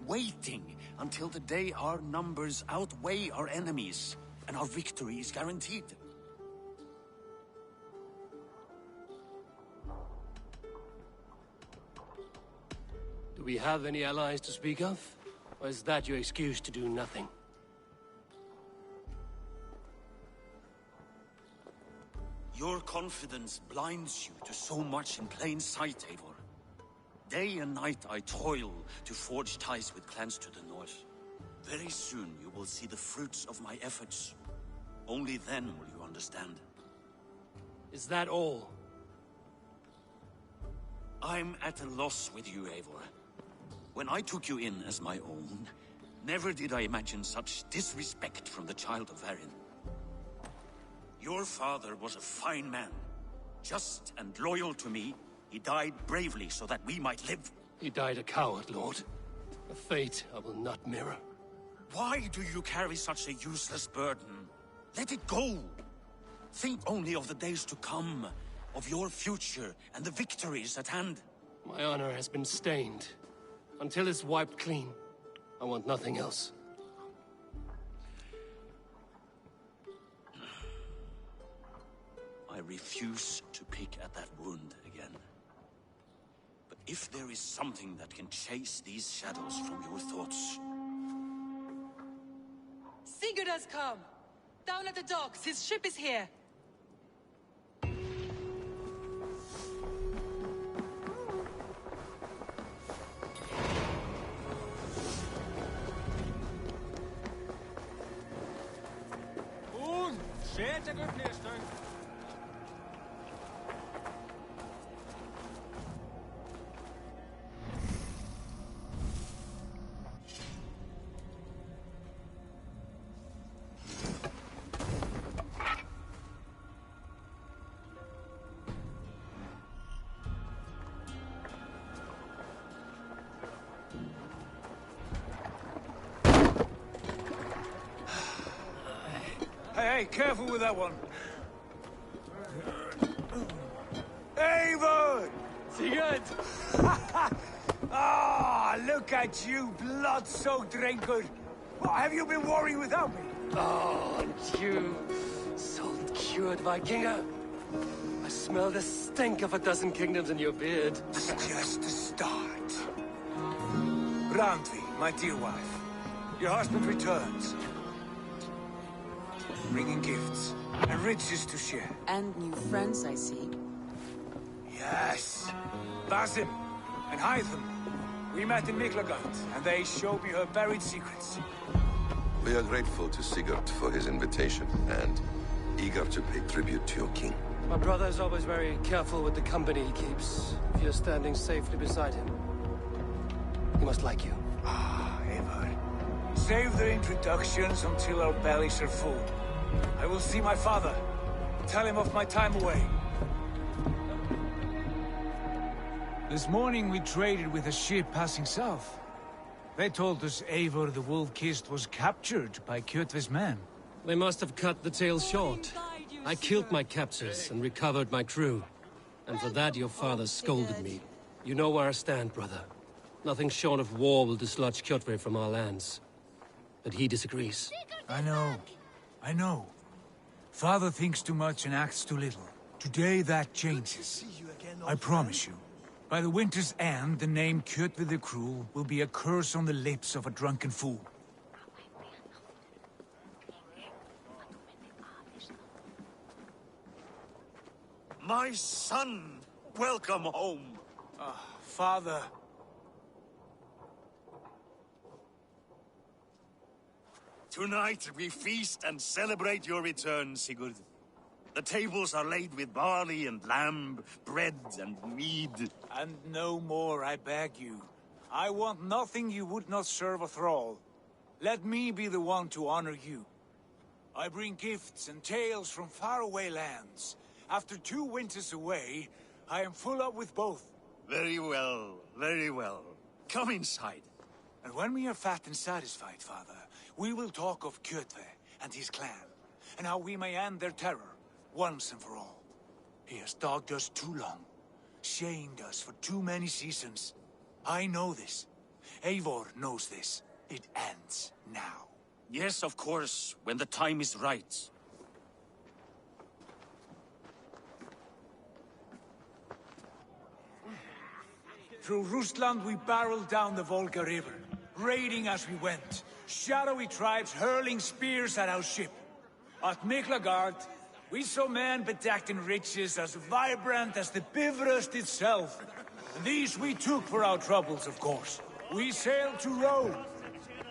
W: Waiting until the day our numbers outweigh our enemies, and our victory is guaranteed.
C: Do we have any allies to speak of? Or is that your excuse to do nothing?
W: Your confidence blinds you to so much in plain sight, Eivor. Day and night I toil to forge ties with clans to the north. Very soon you will see the fruits of my efforts. Only then will you understand.
C: Is that all?
W: I'm at a loss with you, Eivor. When I took you in as my own, never did I imagine such disrespect from the child of Varin. Your father was a fine man, just and loyal to me. He died bravely so that we might live.
C: He died a coward, Lord. A fate I will not mirror.
W: Why do you carry such a useless burden? Let it go! Think only of the days to come, of your future and the victories at hand.
C: My honor has been stained. Until it's wiped clean, I want nothing else.
W: I refuse to pick at that wound again. But if there is something that can chase these shadows from your thoughts...
U: Sigurd has come! Down at the docks, his ship is here!
O: Shit, a good nester. Hey, careful with that one. Eivor!
J: Sigurd!
O: Ah, look at you, blood-soaked drinkard. What have you been worrying without me?
C: Oh, and you, salt-cured Vikinger. I smell the stink of a dozen kingdoms in your beard.
O: It's just the start. Randvi, my dear wife, your husband returns. Bringing gifts and riches to share.
U: And new friends, I see.
O: Yes. Basim and Hytham. We met in Miklagard, and they showed me her buried secrets.
D: We are grateful to Sigurd for his invitation, and eager to pay tribute to your king.
C: My brother is always very careful with the company he keeps. If you're standing safely beside him, he must like you.
O: Ah, Eivor. Save the introductions until our bellies are full. I will see my father. Tell him of my time away. This morning we traded with a ship passing south. They told us Eivor the Wolf-Kissed was captured by Kjotve's men.
C: They must have cut the tale short. I killed my captors and recovered my crew. And for that your father scolded me. You know where I stand, brother. Nothing short of war will dislodge Kjotve from our lands. But he disagrees.
O: I know. Father thinks too much and acts too little. Today that changes. I promise you. By the winter's end, the name Kjotve the Cruel will be a curse on the lips of a drunken fool.
R: My son! Welcome home!
O: Father.
R: Tonight we feast and celebrate your return, Sigurd. The tables are laid with barley and lamb, bread and mead.
O: And no more, I beg you. I want nothing you would not serve a thrall. Let me be the one to honor you. I bring gifts and tales from faraway lands. After 2 winters away, I am full up with both.
R: Very well, very well. Come inside.
O: And when we are fat and satisfied, Father, we will talk of Kjotve and his clan, and how we may end their terror, once and for all. He has dogged us too long, shamed us for too many seasons. I know this. Eivor knows this. It ends now.
W: Yes, of course, when the time is right.
O: Through Rusland we barreled down the Volga River, raiding as we went. Shadowy tribes hurling spears at our ship. At Miklagard, we saw men bedecked in riches as vibrant as the Bifrost itself. And these we took for our troubles, of course. We sailed to Rome,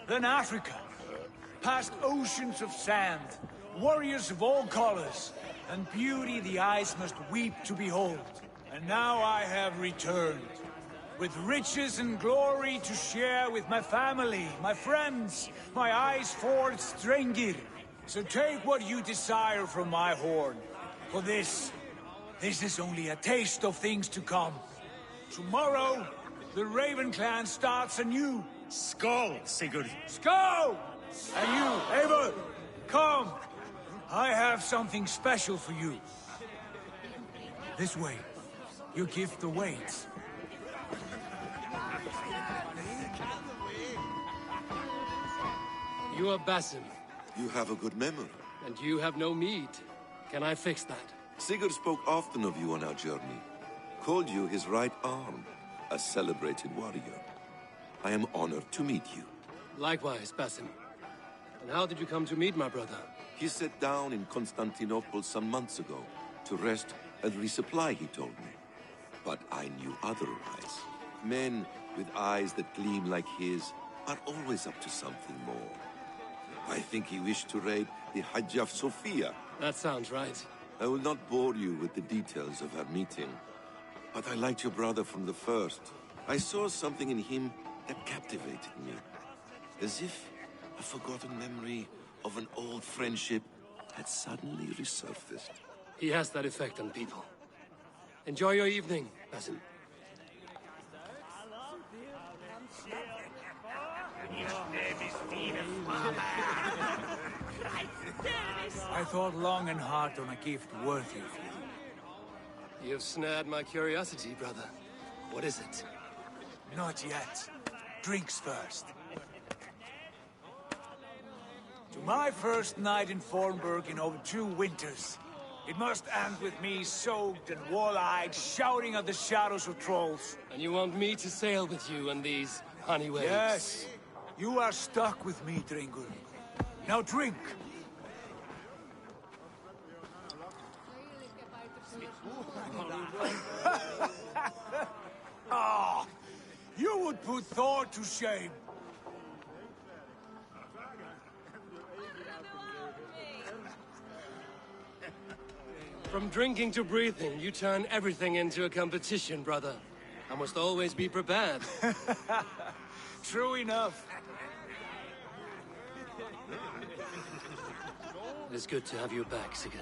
O: then Africa, past oceans of sand, warriors of all colors, and beauty the eyes must weep to behold. And now I have returned, with riches and glory to share with my family, my friends, my eyes-forged Strengir. So take what you desire from my horn. For this is only a taste of things to come. Tomorrow, the Raven clan starts anew.
R: Skål, Sigurd.
O: Skål! And you, Eivor, come. I have something special for you. This way. Your gift awaits.
C: You are Basim.
D: You have a good memory.
C: And you have no mead. Can I fix that?
D: Sigurd spoke often of you on our journey. Called you his right arm, a celebrated warrior. I am honored to meet you.
C: Likewise, Basim. And how did you come to meet my brother?
D: He sat down in Constantinople some months ago to rest and resupply, he told me. But I knew otherwise. Men with eyes that gleam like his are always up to something more. I think he wished to raid the Hajj of Sophia.
C: That sounds right.
D: I will not bore you with the details of our meeting. But I liked your brother from the first. I saw something in him that captivated me. As if a forgotten memory of an old friendship had suddenly resurfaced.
C: He has that effect on people. Enjoy your evening, Basim.
O: I thought long and hard on a gift worthy of you.
C: You've snared my curiosity, brother. What is it?
O: Not yet. Drinks first. To my first night in Fornburg in over 2 winters. It must end with me soaked and wall-eyed, shouting at the shadows of trolls.
C: And you want me to sail with you on these honey waves?
O: Yes. You are stuck with me, Dringur. Now drink. Oh, You would put Thor to shame.
C: From drinking to breathing, you turn everything into a competition, brother. I must always be prepared.
O: True enough.
C: It is good to have you back, Sigurd.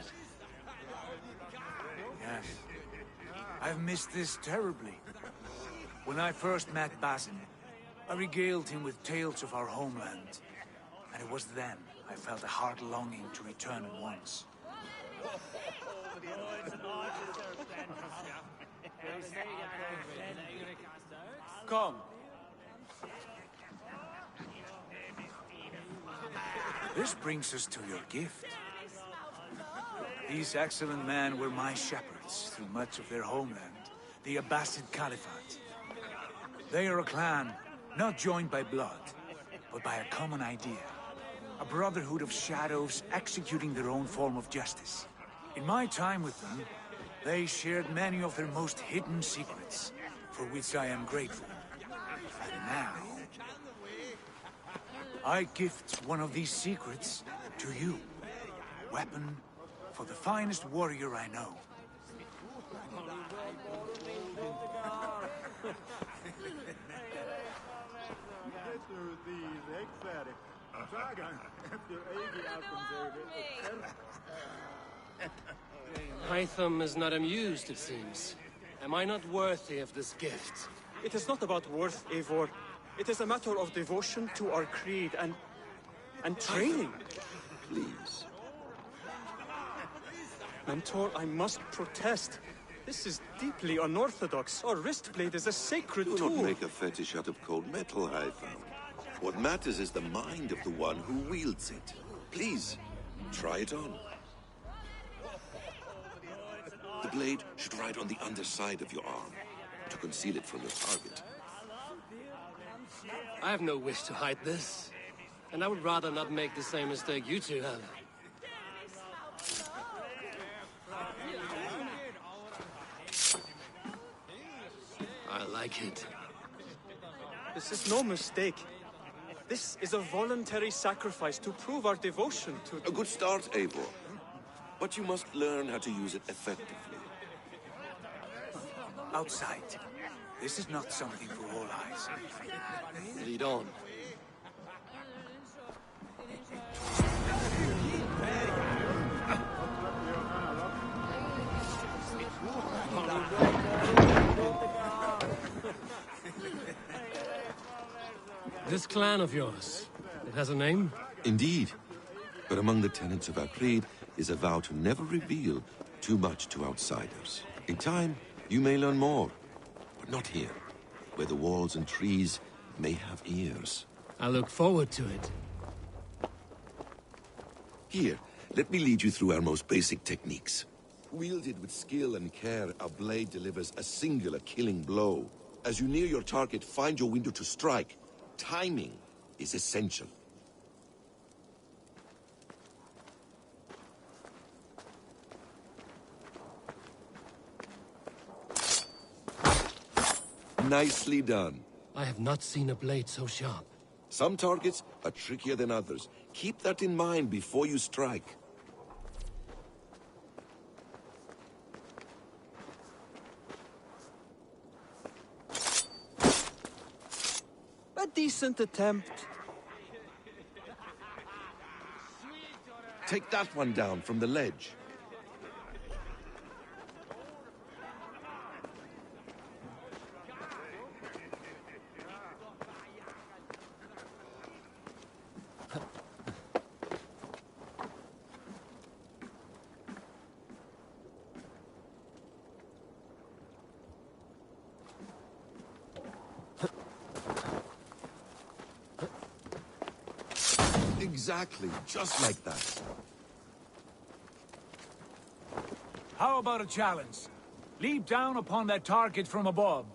O: Yes. I've missed this terribly. When I first met Basin, I regaled him with tales of our homeland. And it was then I felt a heart longing to return at once.
J: Come.
O: This brings us to your gift. These excellent men were my shepherds through much of their homeland, the Abbasid Caliphate. They are a clan, not joined by blood, but by a common idea. A brotherhood of shadows executing their own form of justice. In my time with them, they shared many of their most hidden secrets, for which I am grateful. And now, I gift one of these secrets to you. Weapon for the finest warrior I know.
C: Hytham is not amused, it seems. Am I not worthy of this gift?
E: It is not about worth, Eivor. It is a matter of devotion to our creed and training.
D: Please.
E: Mentor, I must protest. This is deeply unorthodox. Our wrist blade is a sacred tool.
D: Do not make a fetish out of cold metal, Hytham. What matters is the mind of the one who wields it. Please, try it on. The blade should ride on the underside of your arm, to conceal it from your target.
C: I have no wish to hide this, and I would rather not make the same mistake you two have. I like it.
E: This is no mistake. This is a voluntary sacrifice to prove our devotion to...
D: A good start, Eivor. But you must learn how to use it effectively.
O: Outside. This is not something for all eyes.
C: Lead on. This clan of yours, it has a name?
D: Indeed. But among the tenets of our creed is a vow to never reveal too much to outsiders. In time, you may learn more. But not here, where the walls and trees may have ears.
C: I look forward to it.
D: Here, let me lead you through our most basic techniques. Wielded with skill and care, our blade delivers a singular killing blow. As you near your target, find your window to strike. Timing is essential. Nicely done.
C: I have not seen a blade so sharp.
D: Some targets are trickier than others. Keep that in mind before you strike.
E: A decent attempt.
D: Take that one down from the ledge. Exactly, just like that.
O: How about a challenge? Leap down upon that target from above.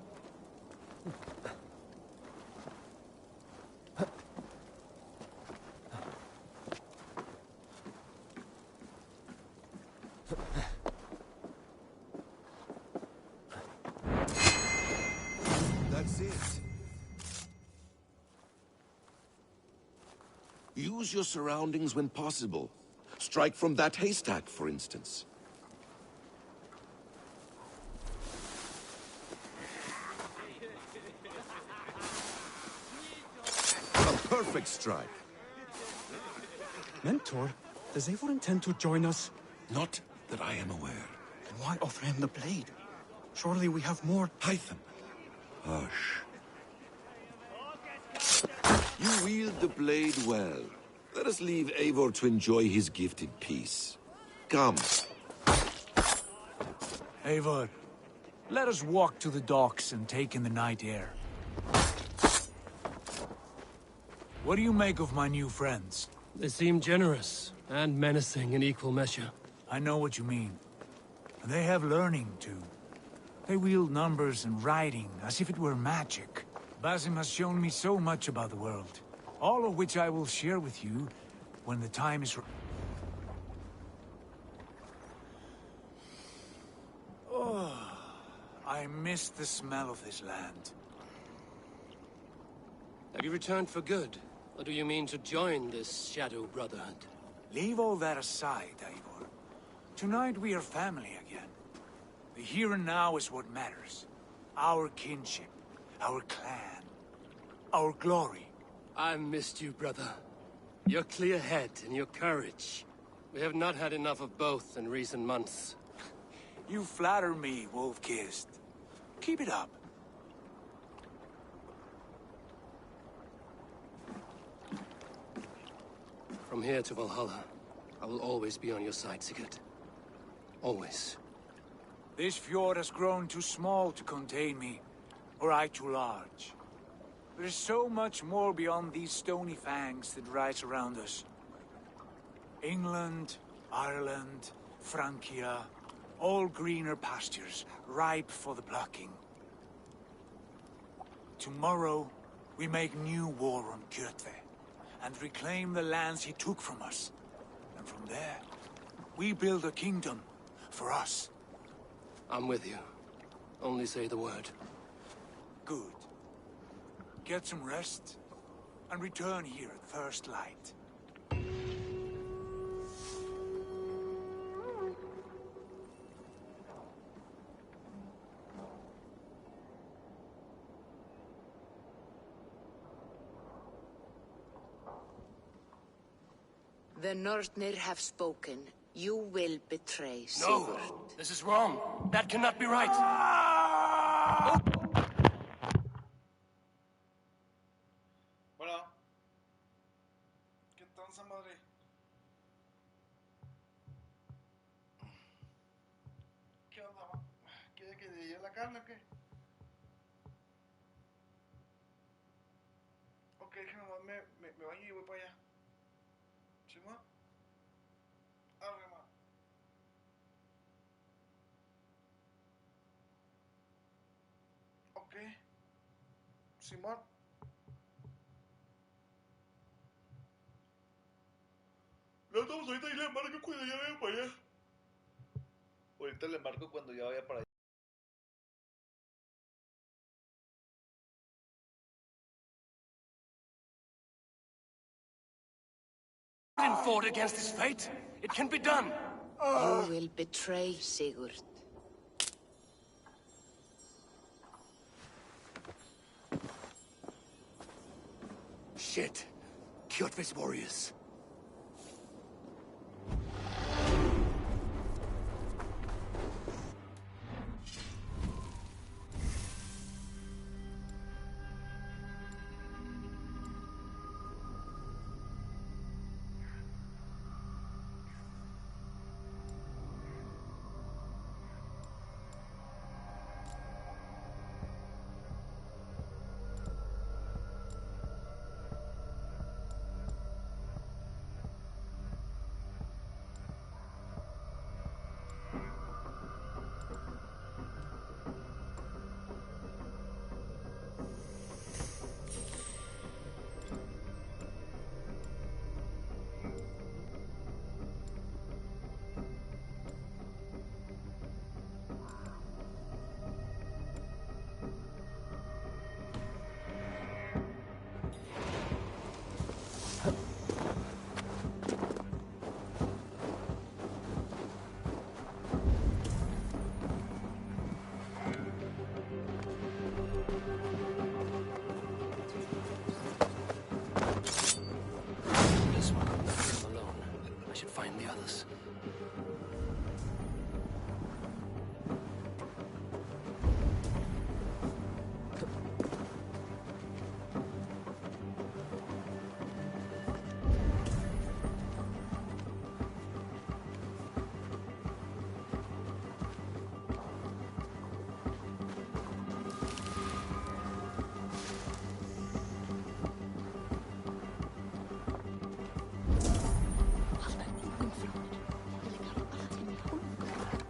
D: That's it. Use your surroundings when possible. Strike from that haystack, for instance. A perfect strike.
E: Mentor, does Eivor intend to join us?
D: Not that I am aware.
E: Then why offer him the blade? Surely we have more...
D: Hytham. Hush. You wield the blade well. Let us leave Eivor to enjoy his gift in peace. Come.
O: Eivor, let us walk to the docks and take in the night air. What do you make of my new friends?
C: They seem generous and menacing in equal measure.
O: I know what you mean. And they have learning, too. They wield numbers and writing as if it were magic. Basim has shown me so much about the world, all of which I will share with you when the time is right. Oh, I miss the smell of this land.
C: Have you returned for good? Or do you mean to join this Shadow Brotherhood?
O: Leave all that aside, Eivor. Tonight we are family again. The here and now is what matters. Our kinship, our clan, our glory.
C: I've missed you, brother. Your clear head and your courage. We have not had enough of both in recent months.
O: You flatter me, Wolf-Kissed. Keep it up.
C: From here to Valhalla, I will always be on your side, Sigurd. Always.
O: This fjord has grown too small to contain me, or I too large. There is so much more beyond these stony fangs that rise around us. England, Ireland, Francia, all greener pastures, ripe for the plucking. Tomorrow, we make new war on Kjotve, and reclaim the lands he took from us. And from there, we build a kingdom for us.
C: I'm with you. Only say the word.
O: Good. Get some rest, and return here at first light.
L: The Northnir have spoken. You will betray Sigurd.
C: No! This is wrong! That cannot be right!
B: Bueno. ¿Qué tranza, madre? ¿Qué onda? ¿Quiere que le lleve la carne o qué? Ok, déjame, me baño y voy para allá. ¿Sí, ma? Arre, ma. Ok. Simón. No, estamos ahorita y le marco cuando ya vaya para allá. Ahorita le marco cuando ya vaya para allá.
C: Fought against his fate. It can be done.
L: You will betray Sigurd.
C: Shit. Kjotve's warriors.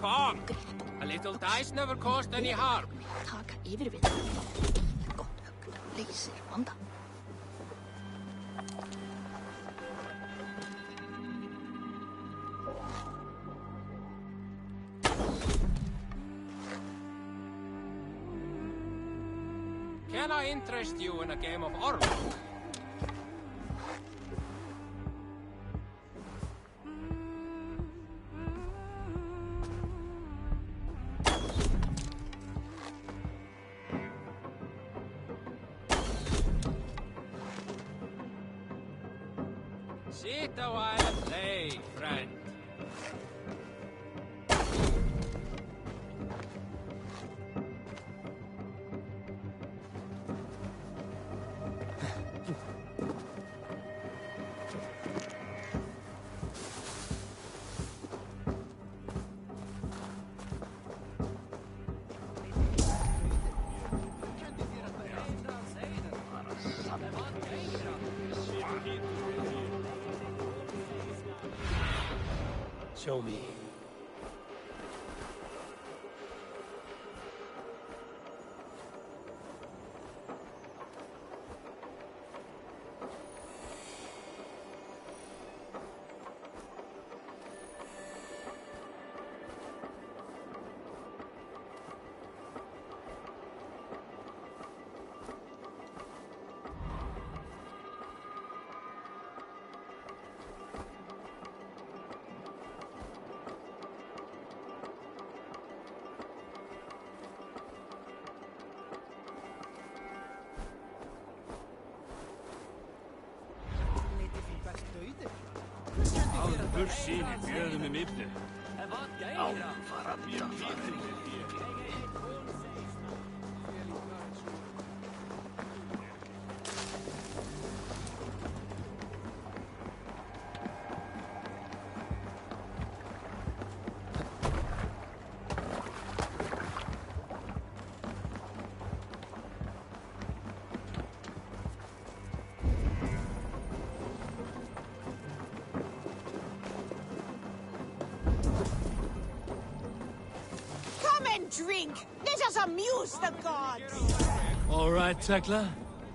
C: on! A little dice never caused any harm.
H: Taka yfirvið. Gott högg leysir vanda.
C: Can I interest you in a game of Orlok? Sit a while and play, friend. Show me.
J: Bursinn í bjöðum miðli.
R: Álfara bjafari.
P: Drink! Let us amuse the gods!
C: All right, Tekla.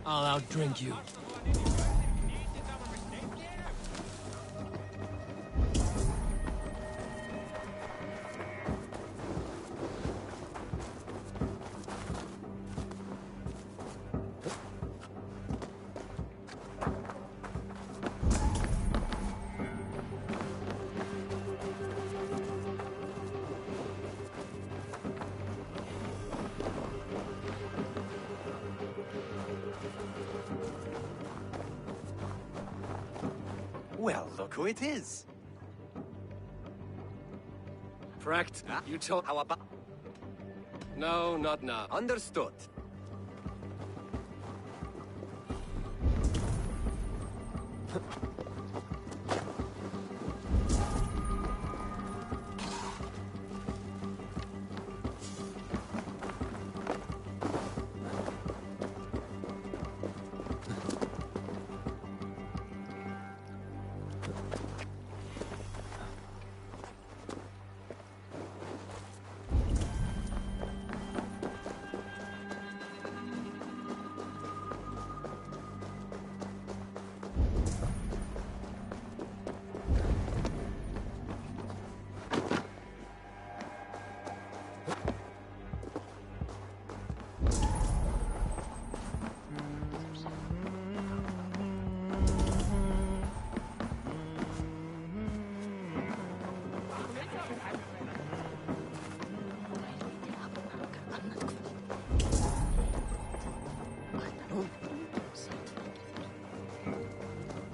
C: I'll outdrink you.
T: Well, look who it is. Fract, you told how about...
C: No, not now.
T: Understood.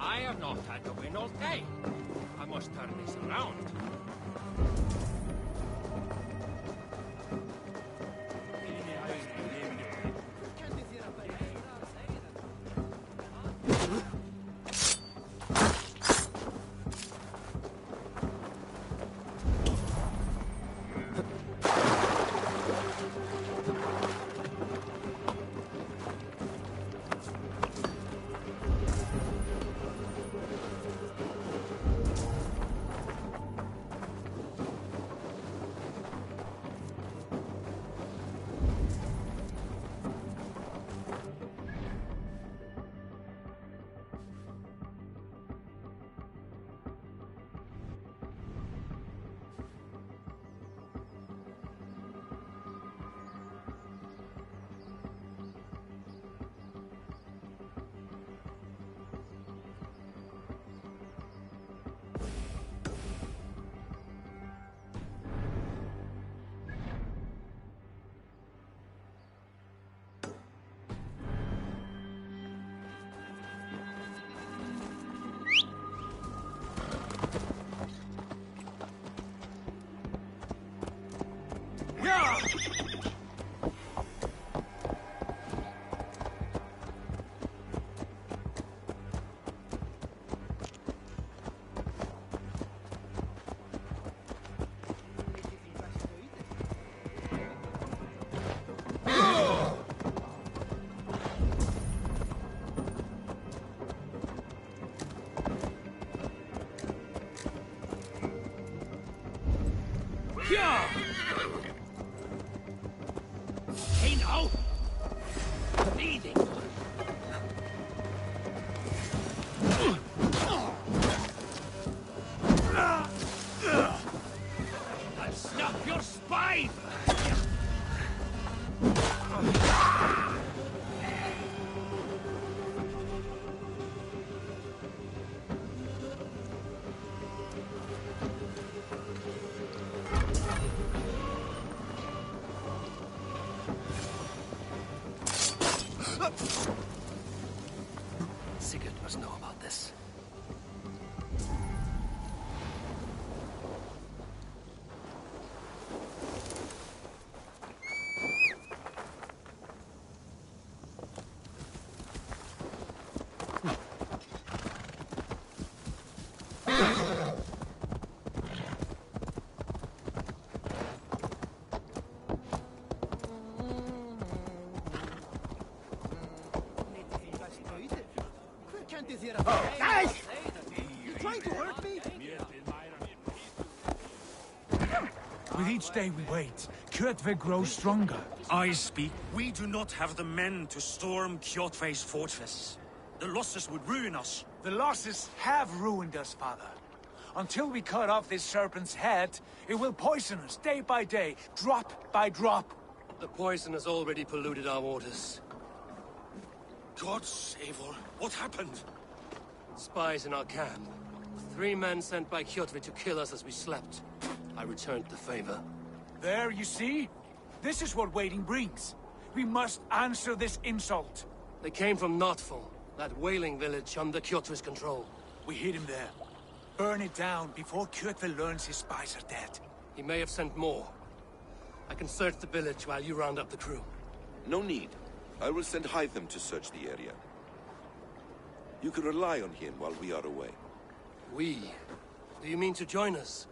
C: I have not had to win all day. I must turn this around. us know about this.
A: Guys! You trying to hurt me?
O: With each day we wait, Kjotve grows stronger.
W: I speak. We do not have the men to storm Kjotve's fortress. The losses would ruin us.
O: The losses have ruined us, father. Until we cut off this serpent's head, it will poison us day by day, drop by drop.
C: The poison has already polluted our waters.
W: God save her. What happened?
C: Spies in our camp. 3 men sent by Kjotve to kill us as we slept. I returned the favor.
O: There, you see? This is what waiting brings. We must answer this insult.
C: They came from Notful, that whaling village under Kjotve's control.
O: We hid him there. Burn it down before Kjotve learns his spies are dead.
C: He may have sent more. I can search the village while you round up the crew.
D: No need. I will send Hytham to search the area. You can rely on him while we are away.
C: We? Do you mean to join us?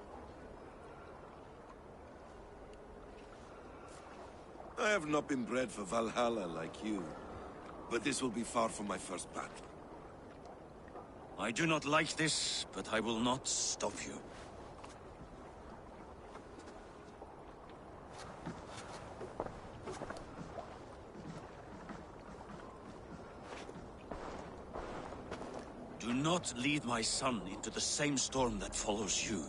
D: I have not been bred for Valhalla like you, but this will be far from my first battle.
W: I do not like this, but I will not stop you. Do not lead my son into the same storm that follows you.